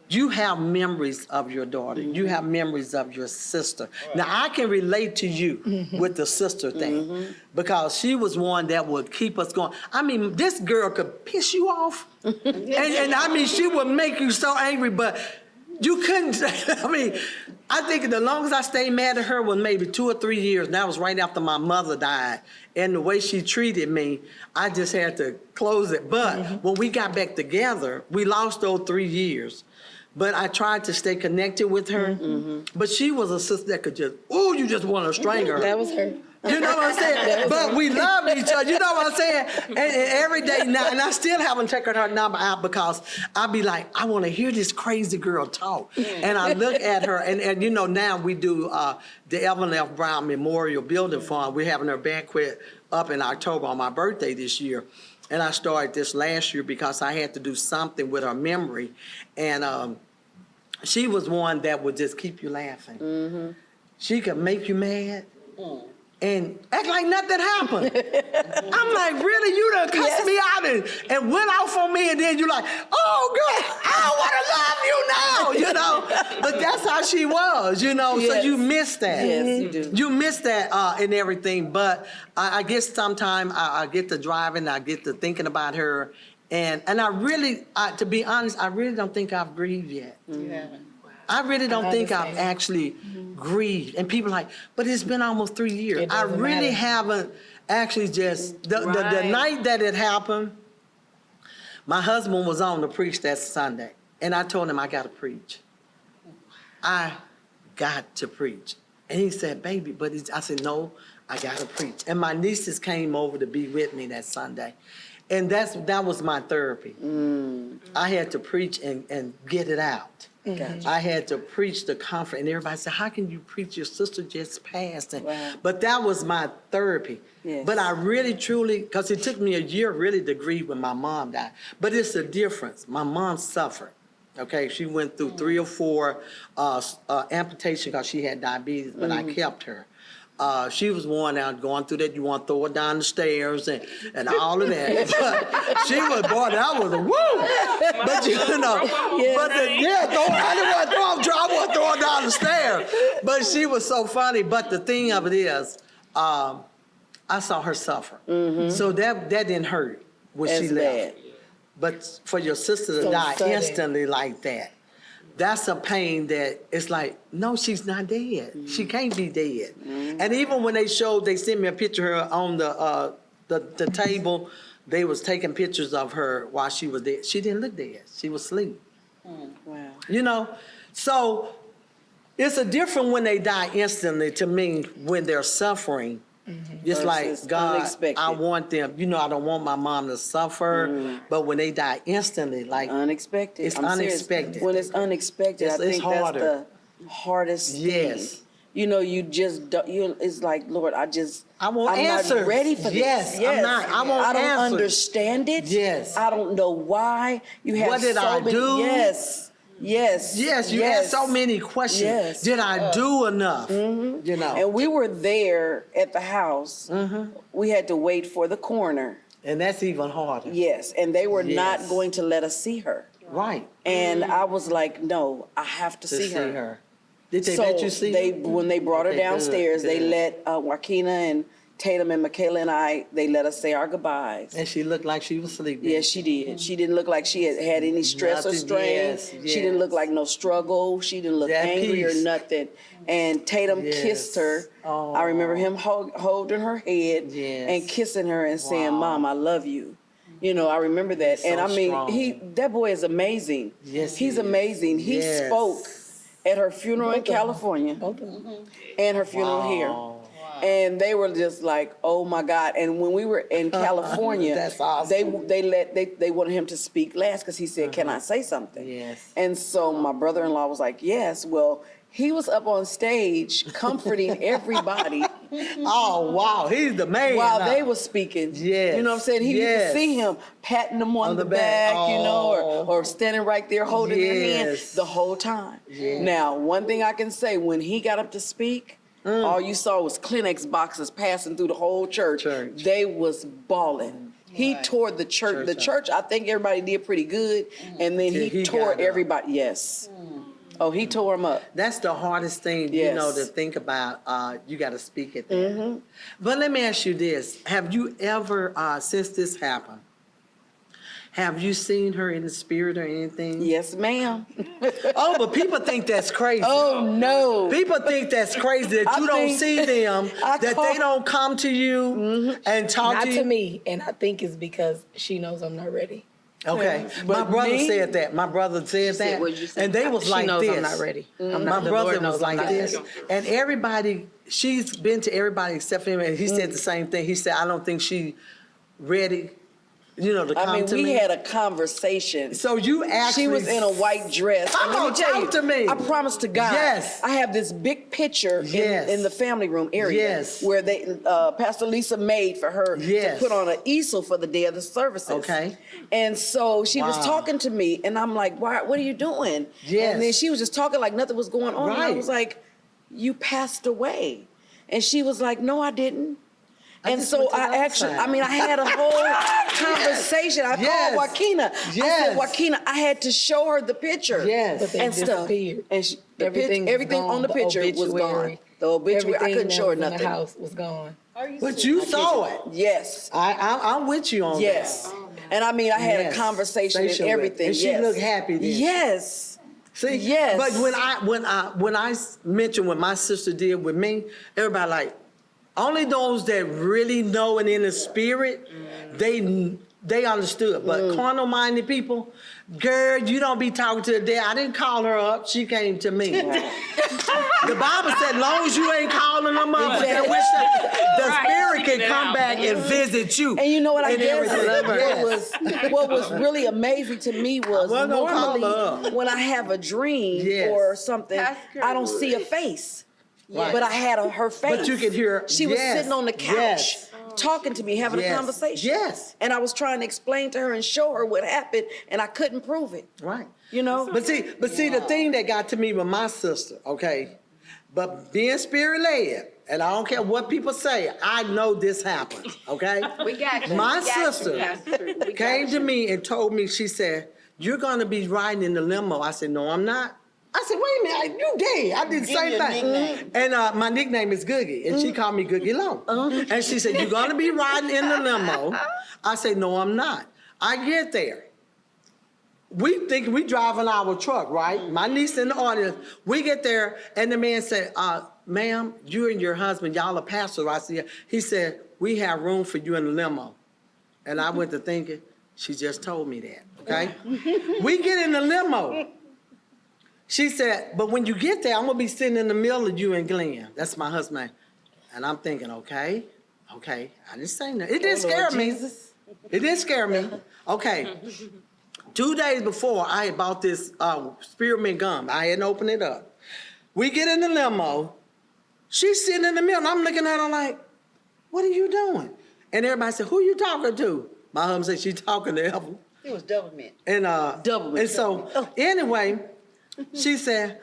you have memories of your daughter. You have memories of your sister. Now, I can relate to you with the sister thing because she was one that would keep us going. I mean, this girl could piss you off. and I mean, she would make you so angry, but you couldn't. I think the longest I stayed mad at her was maybe 2 or 3 years. And that was right after my mother died. And the way she treated me, I just had to close it. But when we got back together, we lost those 3 years. But I tried to stay connected with her. But she was a sister that could just, you just want to strangle her. That was her. You know what I'm saying? But we love each other. You know what I'm saying? And every day now, and I still haven't taken her number out because I'll be like, I want to hear this crazy girl talk. And I look at her, and now we do the Evelyn F. Brown Memorial Building Fund. We're having her banquet up in October on my birthday this year. And I started this last year because I had to do something with her memory. And she was one that would just keep you laughing. She could make you mad and act like nothing happened. I'm like, really? You done cussed me out and went off on me, and then you're like, oh, girl, I want to love you now, But that's how she was, so you miss that. Yes, you do. You miss that and everything, but I guess sometimes I get to driving, I get to thinking about her, and I really, to be honest, I really don't think I've grieved yet. I really don't think I've understand. actually grieved. And people are like, but it's been almost 3 years. It I doesn't really matter. haven't actually just, the Right. night that it happened, my husband was on to preach that Sunday. And I told him I got to preach. I got to preach. And he said, baby, but I said, no, I got to preach. And my nieces came over to be with me that Sunday. And that was my therapy. I had to preach and get it out. I had to preach the comfort. And everybody said, how can you preach? Your sister just passed. But that was my therapy. Yes. But I really, truly, because it took me a year really to grieve when my mom died. But it's a difference. My mom suffered. Okay, she went through 3 or 4 amputation because she had diabetes, but I kept her. She was worn out going through that. You want to throw her down the stairs and all of that. But she was, boy, that was a woo. But you know, I didn't want to throw her down the stairs. But she was so funny. But the thing of it is, I saw her suffer. So that didn't hurt when she As left. bad. But for your sister to So die sudden. instantly like that, that's a pain that it's like, no, she's not dead. She can't be dead. And even when they sent me a picture of her on the table, they was taking pictures of her while she was dead. She didn't look dead. She was asleep. Wow. You know? So it's a different when they die instantly to me when they're suffering. It's like, Versus God, unexpected. I want them, I don't want my mom to suffer, but when they die instantly, like, Unexpected. It's I'm serious. unexpected. When it's unexpected, I It's think harder. that's the hardest Yes. thing. You know, you just don't, it's like, Lord, I want I'm answers. not ready for this. Yes, I'm not. I want I don't answers. understand it. Yes. I don't know why. You have What did so I many, do? Yes. Yes, you ask so many questions. Yes. Did I do enough? You know, And we were there at the house. We had to wait for the coroner. and that's even harder. Yes, and they were not Yes. going to let us see her. Right. And I was like, no, I have to To see her. Did they let you see her? When they brought her Okay, good, downstairs, they good. let Joaquina and Tatum and Michaela and I, they let us say our goodbyes. And she looked like she was sleeping. Yes, she did. She didn't look like she had any stress or Nothing, strain. yes, She didn't look yes. like no struggle. She didn't look That angry peace. or nothing. And Tatum Yes. kissed her. I remember him holding her head Yes. and kissing her and saying, Wow. "Mom, I love you." You know, I remember that. He's And so I mean, strong. that boy is amazing. Yes, He's he is. amazing. He Yes. spoke at her funeral in Both of them. California Both of them. and her funeral here. Wow. And they were just like, oh my God. And when we were in California, That's awesome. they wanted him to speak last because he said, can I say something? Yes. And so my brother-in-law was like, yes. Well, he was up on stage comforting everybody Oh, wow. He's the man. while huh? they were speaking. Yes, You know what I'm saying? You yes. could see him patting them on the back, you know, or standing right there holding their hand Yes. the whole time. Yes. Now, one thing I can say, when he got up to speak, all you saw was Kleenex boxes passing through the whole church. They was bawling. He tore the church. The church, I think everybody did pretty good, and then Till he he tore got up. everybody. Yes. Oh, he tore them up. That's the hardest thing, Yes. to think about. You got to speak it there. But let me ask you this. Have you ever, since this happened, have you seen her in the spirit or anything? Yes, ma'am. Oh, but people think that's crazy. Oh no. People think that's crazy that I you don't think- see them, I that call- they don't come to you and talk Not to you. to me, and I think it's because she knows I'm not ready. Okay, Yeah. my But brother me- said that. My brother said that, what'd you say? and they was She like knows this. I'm not ready. I'm My not, the brother Lord knows was I'm like not this, ready. and everybody. She's been to everybody except him, and he said the same thing. He said, "I don't think she ready, to come I mean, to we me." had a conversation. So you actually She was in a white dress. Come And let on, me tell talk you, to me. I promise to God. Yes. I have this big picture Yes. in the family room area. Yes. Where Pastor Lisa made for her Yes. to put on an easel for the day of the services. Okay. And so she was Wow. talking to me, and I'm like, what are you doing? Yes. And then she was just talking like nothing was going on. And I Right. was like, you passed away. And she was like, no, I didn't. I And just so went to the I actually, outside. I had a whole conversation. I Yes. called Joaquina. I Yes. said, Joaquina, I had to show her the picture. Yes. But they And stuff. disappeared. And Everything was everything gone. on the picture was gone. obituary, The obituary, I everything couldn't that show her was in nothing. the house was gone. But you saw it. Yes. I'm with you on Yes. that. And I had Yes. a conversation and Facial everything. and she yes. looked happy then. Yes. See, Yes. But when I mentioned what my sister did with me, everybody like, only those that really know and in the spirit, they understood. But carnal-minded people, girl, you don't be talking to the dead. I didn't call her up. She came to me. The Bible said, long as you ain't calling them up, I wish the spirit can come back and visit you. And you know what I And guess everything. what was really amazing to me was wasn't gonna call her normally up. when I have a dream Yes. or something, Pastor I don't see a face. Right. But I had her face. But you could hear, She was yes, sitting on the couch yes. talking to me, having Yes, a conversation. yes. And I was trying to explain to her and show her what happened, and I couldn't prove it. Right. You know? But see, the thing that got to me with my sister, okay, but being spirit led, and I don't care what people say, I know this happened, okay? We got you. My We got you, sister Pastor. We got came to you. me and told me, she said, you're gonna be riding in the limo. I said, no, I'm not. I said, wait a minute, you dead. I did the Give same me a thing. nickname. And my nickname is Googie, and she called me Googie Long. And she said, you're gonna be riding in the limo. I said, no, I'm not. I get there. We think we driving our truck, right? My niece in the audience. We get there, and the man said, ma'am, you and your husband, y'all are pastors. I said, he said, we have room for you in the limo. And I went to thinking, she just told me that, okay? We get in the limo. She said, but when you get there, I'm gonna be sitting in the middle of you and Glenn. That's my husband. And I'm thinking, okay. I didn't say nothing. It didn't scare me. It didn't scare me. Okay. 2 days before, I had bought this spearmint gum. I hadn't opened it up. We get in the limo. She's sitting in the middle. And I'm looking at her like, what are you doing? And everybody said, who you talking to? My husband said, she's talking to Evelyn. It was double mint. And, Double. and so, anyway, she said,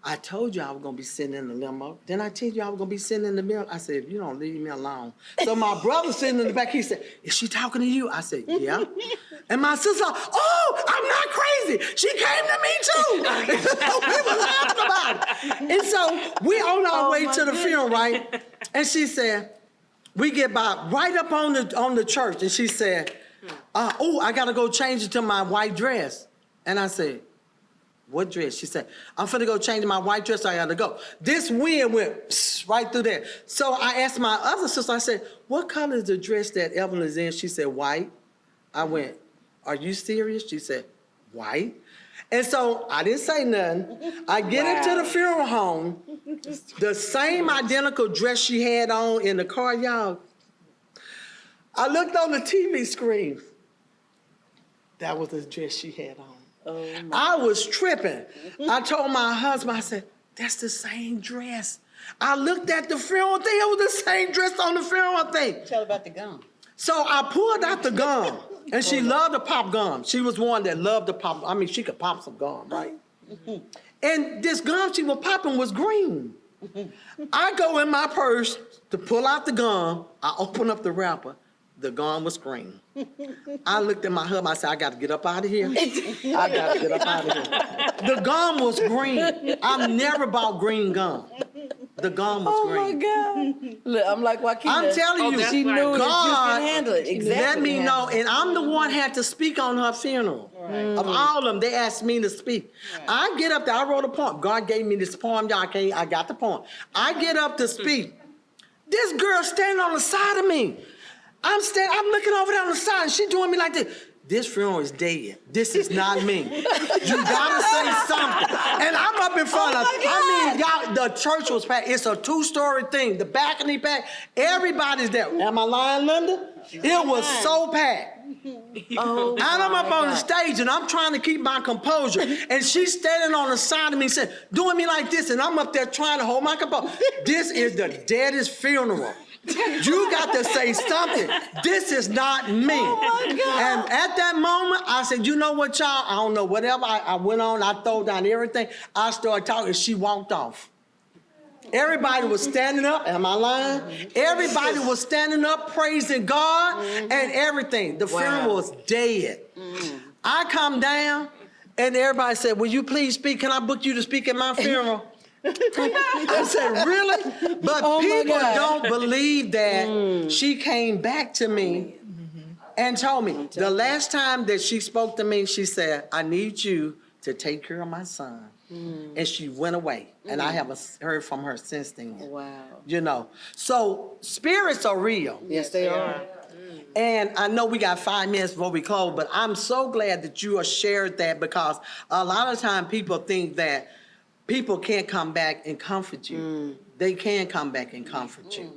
I told you I was gonna be sitting in the limo. Then I told you I was gonna be sitting in the middle. I said, if you don't leave me alone. So my brother sitting in the back, he said, is she talking to you? I said, yeah. And my sister, oh, I'm not crazy. She came to me too. So we were laughing about it. And so we on our way to the funeral, right? And she said, we get by right up on the church, and she said, oh, I gotta go change it to my white dress. And I said, what dress? She said, I'm finna go change my white dress, I gotta go. This wind went psst, right through there. So I asked my other sister, I said, what color is the dress that Evelyn is in? She said, white. I went, are you serious? She said, white. And so I didn't say nothing. I get into the funeral home, the same identical dress she had on in the car, y'all. I looked on the TV screen. That was the dress she had on. Oh, I was tripping. I told my husband, I said, that's the same dress. I looked at the funeral thing, it was the same dress on the funeral thing. Tell about the gum. So I pulled out the gum, and she loved to pop gum. She was one that loved to pop, I mean, she could pop some gum, right? And this gum she was popping was green. I go in my purse to pull out the gum, I open up the wrapper, the gum was green. I looked at my husband, I said, I gotta get up out of here. I gotta get up out of here. The gum was green. I've never bought green gum. The gum was Oh green. my God. Look, I'm like Joaquin. I'm telling you, that's she right. knew that God you can handle it. Exactly. let me know, and I'm the one had to speak on her funeral. Of all of them, they asked me to speak. I get up there, I wrote a poem. God gave me this poem, y'all can't, I got the poem. I get up to speak. This girl standing on the side of me. I'm looking over there on the side, and she doing me like this. This funeral is dead. This is not me. You gotta say something. And I'm up in front of, I mean, y'all, the church was packed. It's a 2-story thing. The balcony packed. Everybody's there. Am I lying, Linda? It was so packed. Oh, And I'm up on the stage, and I'm trying to keep my composure. And she's standing on the side of me, saying, doing me like this, and I'm up there trying to hold my composure. This is the deadest funeral. You got to say something. This is not me. Oh my God. And at that moment, I said, you know what, y'all? I don't know, whatever. I went on, I threw down everything. I started talking, she walked off. Everybody was standing up. Am I lying? Everybody was standing up, praising God and everything. The funeral was dead. I come down, and everybody said, will you please speak? Can I book you to speak at my funeral? I said, really? But people don't believe that she came back to me and told me. The last time that she spoke to me, she said, I need you to take care of my son. And she went away. And I haven't heard from her since then. Wow. You know, so spirits are real. Yes, they are. And I know we got 5 minutes before we close, but I'm so glad that you have shared that, because a lot of time people think that people can't come back and comfort you. They can come back and comfort you.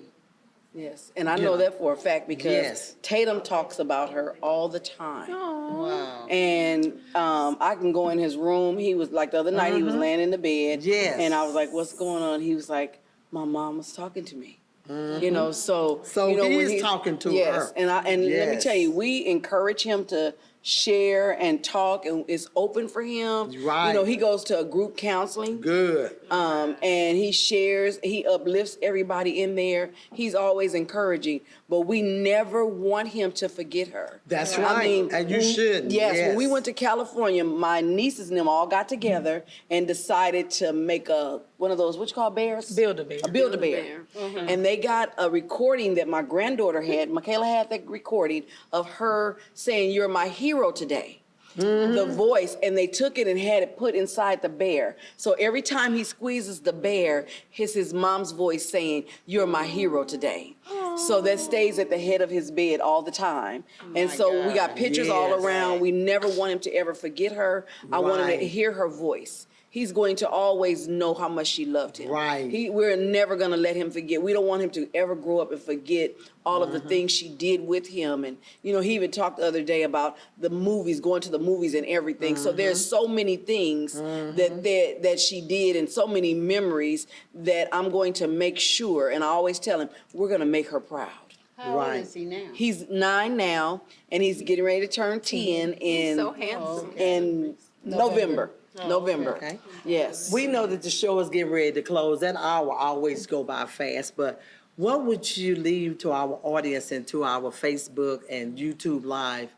Yes, and I know that for a fact because Yes. Tatum talks about her all the time. Wow. And I can go in his room. He was like the other night, he was laying in the bed. Yes. And I was like, what's going on? He was like, my mom was talking to me. You know, so So you know, he when is talking to yes, her. and let me Yes. tell you, we encourage him to share and talk, and it's open for him. Right. You know, he goes to a group counseling. Good. And he shares, he uplifts everybody in there. He's always encouraging, but we never want him to forget her. That's right. And you shouldn't. Yes, Yes. when we went to California, my nieces and them all got together and decided to make one of those, what you call bears? Build-A-Bear. A Build-A-Bear. And they got a recording that my granddaughter had. Michaela had that recording of her saying, "You're my hero today." The voice, and they took it and had it put inside the bear. So every time he squeezes the bear, his mom's voice saying, "You're my hero today." So that stays at the head of his bed all the time. And so we got pictures all Yes. around. We never want him to ever forget her. I want him Right. to hear her voice. He's going to always know how much she loved him. Right. We're never going to let him forget. We don't want him to ever grow up and forget all of the things she did with him. And, you know, he even talked the other day about the movies, going to the movies and everything. So there's so many things that she did, and so many memories that I'm going to make sure, and I always tell him, we're going to make her proud. How old Right. is he now? He's 9 now, and he's getting ready to turn 10 So handsome. in November. November. Okay. Yes. We know that the show is getting ready to close. That hour always go by fast, but what would you leave to our audience and to our Facebook and YouTube Live?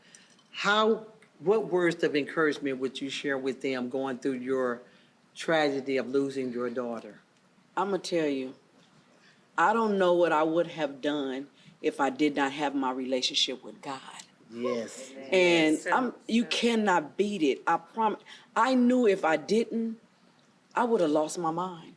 What words of encouragement would you share with them going through your tragedy of losing your daughter? I'm going to tell you, I don't know what I would have done if I did not have my relationship with God. Yes. And you cannot beat it. I promise. I knew if I didn't, I would have lost my mind.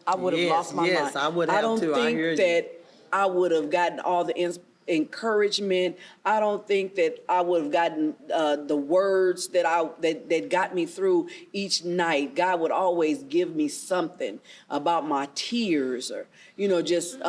I would have Yes, lost my yes, mind. I would I have don't too. I think hear you. that I would have gotten all the encouragement. I don't think that I would have gotten the words that got me through each night. God would always give me something about my tears, or you know, just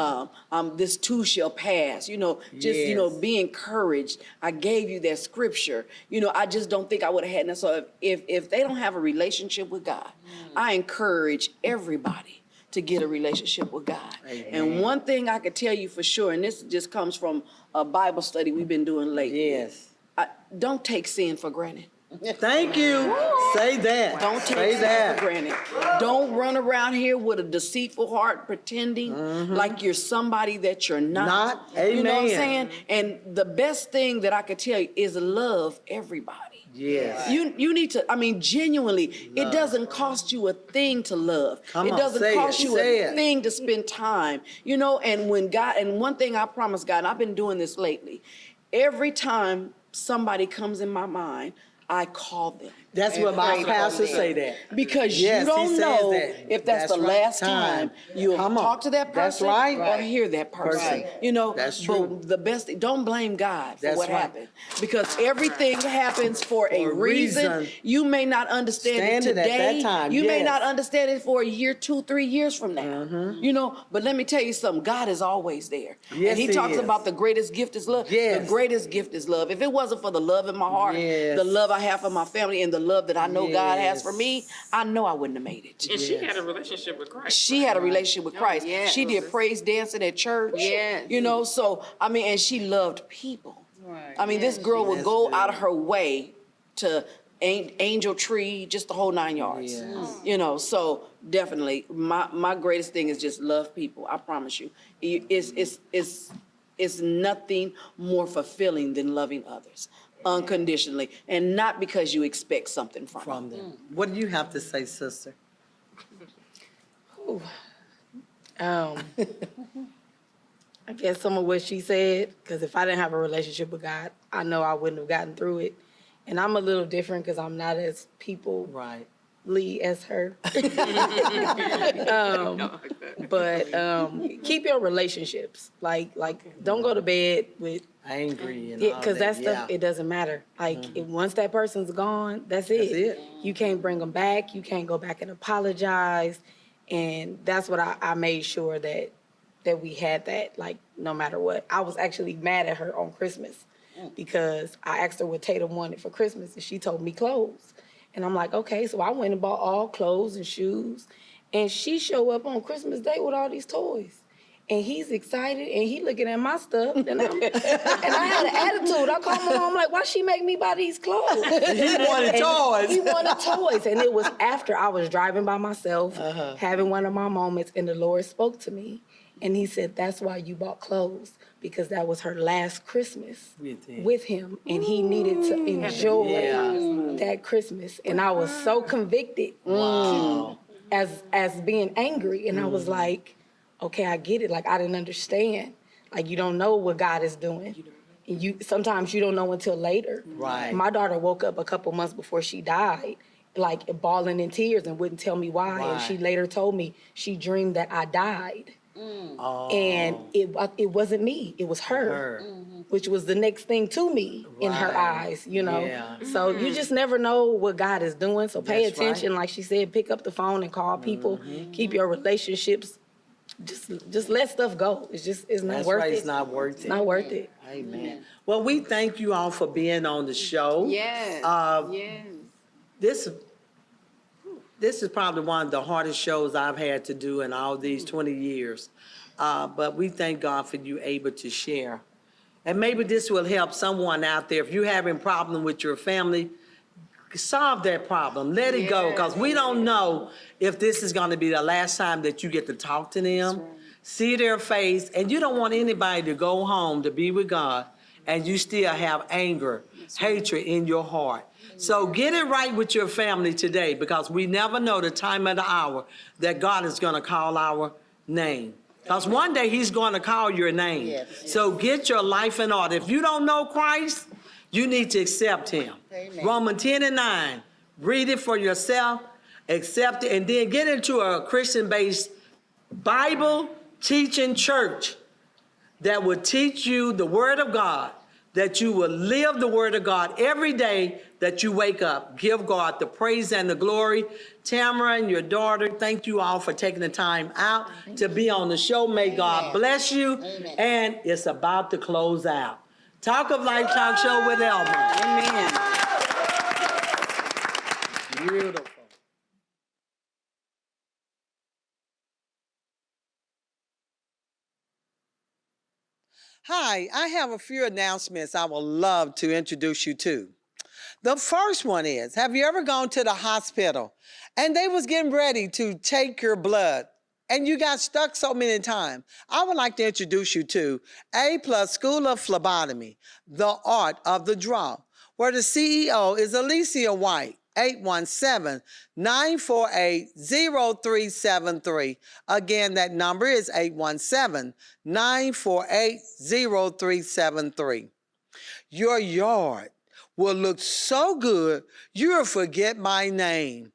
this too shall pass. You know, just you know, Yes. be encouraged. I gave you that scripture. You know, I just don't think I would have had that. So if they don't have a relationship with God, I encourage everybody to get a relationship with God. Amen. And one thing I could tell you for sure, and this just comes from a Bible study we've been doing lately. Yes. Don't take sin for granted. Thank you. Say that. Don't take Say sin that. for granted. Don't run around here with a deceitful heart pretending like you're somebody that you're not. You know what I'm Amen. saying? And the best thing that I could tell you is love everybody. Yes. You need to, I mean, genuinely, it doesn't cost you a thing to love. Come It on, doesn't say cost it, you say a it. thing to spend time. You know, and one thing I promise God, and I've been doing this lately, every time somebody comes in my mind, I call them. That's what my pastor say that. Because Yes, you he don't says know that. if that's the right. last time you'll Come on. talk to that That's person right. or hear that person. Right. You know, That's true. But the best thing, don't blame God for That's what right. happened. Because everything happens for a a reason. reason. You may not understand it Stand it at today. that time, You may yes. not understand it for a year, 2, 3 years from now. You know, but let me tell you something, God is always there. Yes, and he he talks is. about the greatest gift is love. Yes. The greatest gift is love. If it wasn't for the love in my heart, Yes. the love I have for my family, and the love that I know God has for Yes. me, I know I wouldn't have made it. And she had a relationship with Christ. She had a relationship with Christ. yes. She did praise dancing at church. Yes. You know, so, I mean, and she loved people. Right. I mean, this girl would That's go good. out of her way to Angel Tree, just the whole 9 yards. Yes. You know, so definitely, my greatest thing is just love people. I promise you. It's nothing more fulfilling than loving others unconditionally, and not because you expect something from them. From them. What do you have to say, sister? I guess some of what she said, because if I didn't have a relationship with God, I know I wouldn't have gotten through it. And I'm a little different because I'm not as people Right. as her. But keep your relationships. Like don't go to bed with Angry and all because that stuff yeah. it doesn't matter. Like once that person's gone, that's it. You can't bring them back. You can't go back and apologize. And that's what I made sure that we had that, like, no matter what. I was actually mad at her on Christmas because I asked her what Tatum wanted for Christmas and she told me clothes. And I'm like, okay, so I went and bought all clothes and shoes. And she showed up on Christmas Day with all these toys. And he's excited and he looking at my stuff and I had an attitude. I called my mom, like, why she make me buy these clothes? He wanted toys. He wanted toys. And it was after I was driving by myself, having one of my moments, and the Lord spoke to me. And he said, that's why you bought clothes, because that was her last Christmas with him. And he needed to enjoy that Christmas. And I was so convicted as being angry. And I was like, okay, I get it. Like, I didn't understand. Like, you don't know what God is doing. And sometimes you don't know until later. Right. My daughter woke up a couple months before she died, like bawling in tears and wouldn't tell me why. And she later told me she dreamed that I died. And it wasn't me, it was her. Which was the next thing to me in her eyes, you know. Yeah. So you just never know what God is doing. So pay attention, like she said, pick up the phone and call people. Keep your relationships. Just let stuff go. It's not worth it. It's not worth it. It's not worth it. Amen. Well, we thank you all for being on the show. Yes. This is probably one of the hardest shows I've had to do in all these 20 years. But we thank God for you able to share. And maybe this will help someone out there. If you're having a problem with your family, solve that problem. Let it go, because we don't know if this is going to be the last time that you get to talk to them, see their face, and you don't want anybody to go home to be with God and you still have anger, hatred in your heart. So get it right with your family today, because we never know the time of the hour that God is going to call our name. Because one day he's going to call your name. So get your life in order. If you don't know Christ, you need to accept him. Amen. Romans 10:9. Read it for yourself, accept it, and then get into a Christian-based Bible teaching church that will teach you the Word of God, that you will live the Word of God every day that you wake up. Give God the praise and the glory. Tamara and your daughter, thank you all for taking the time out to be on the show. May God bless you. Amen. And it's about to close out. Talk of Life Talk Show with Elma. Amen. Beautiful. Hi, I have a few announcements I would love to introduce you to. The first one is, have you ever gone to the hospital and they was getting ready to take your blood and you got stuck so many times? I would like to introduce you to A+ School of Phlebotomy, the art of the draw, where the CEO is Alicia White. 817-948-0373. Again, that number is 817-948-0373. Your yard will look so good, you'll forget my name.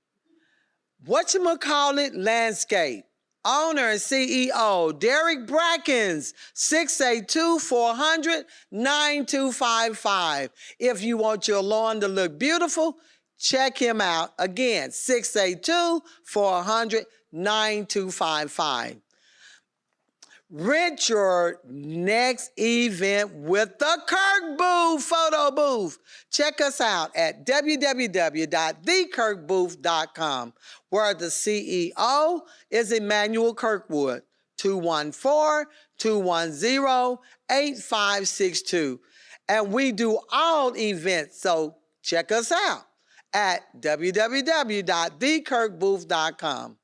Whatchamacallit Landscape. Owner and CEO, Derek Brackens, 682-400-9255. If you want your lawn to look beautiful, check him out. Again, 682-400-9255. Rent your next event with the Kirk Booth photo booth. Check us out at www.thekirkbooth.com, where the CEO is Emmanuel Kirkwood, 214-210-8562. And we do all events, so check us out at www.thekirkbooth.com.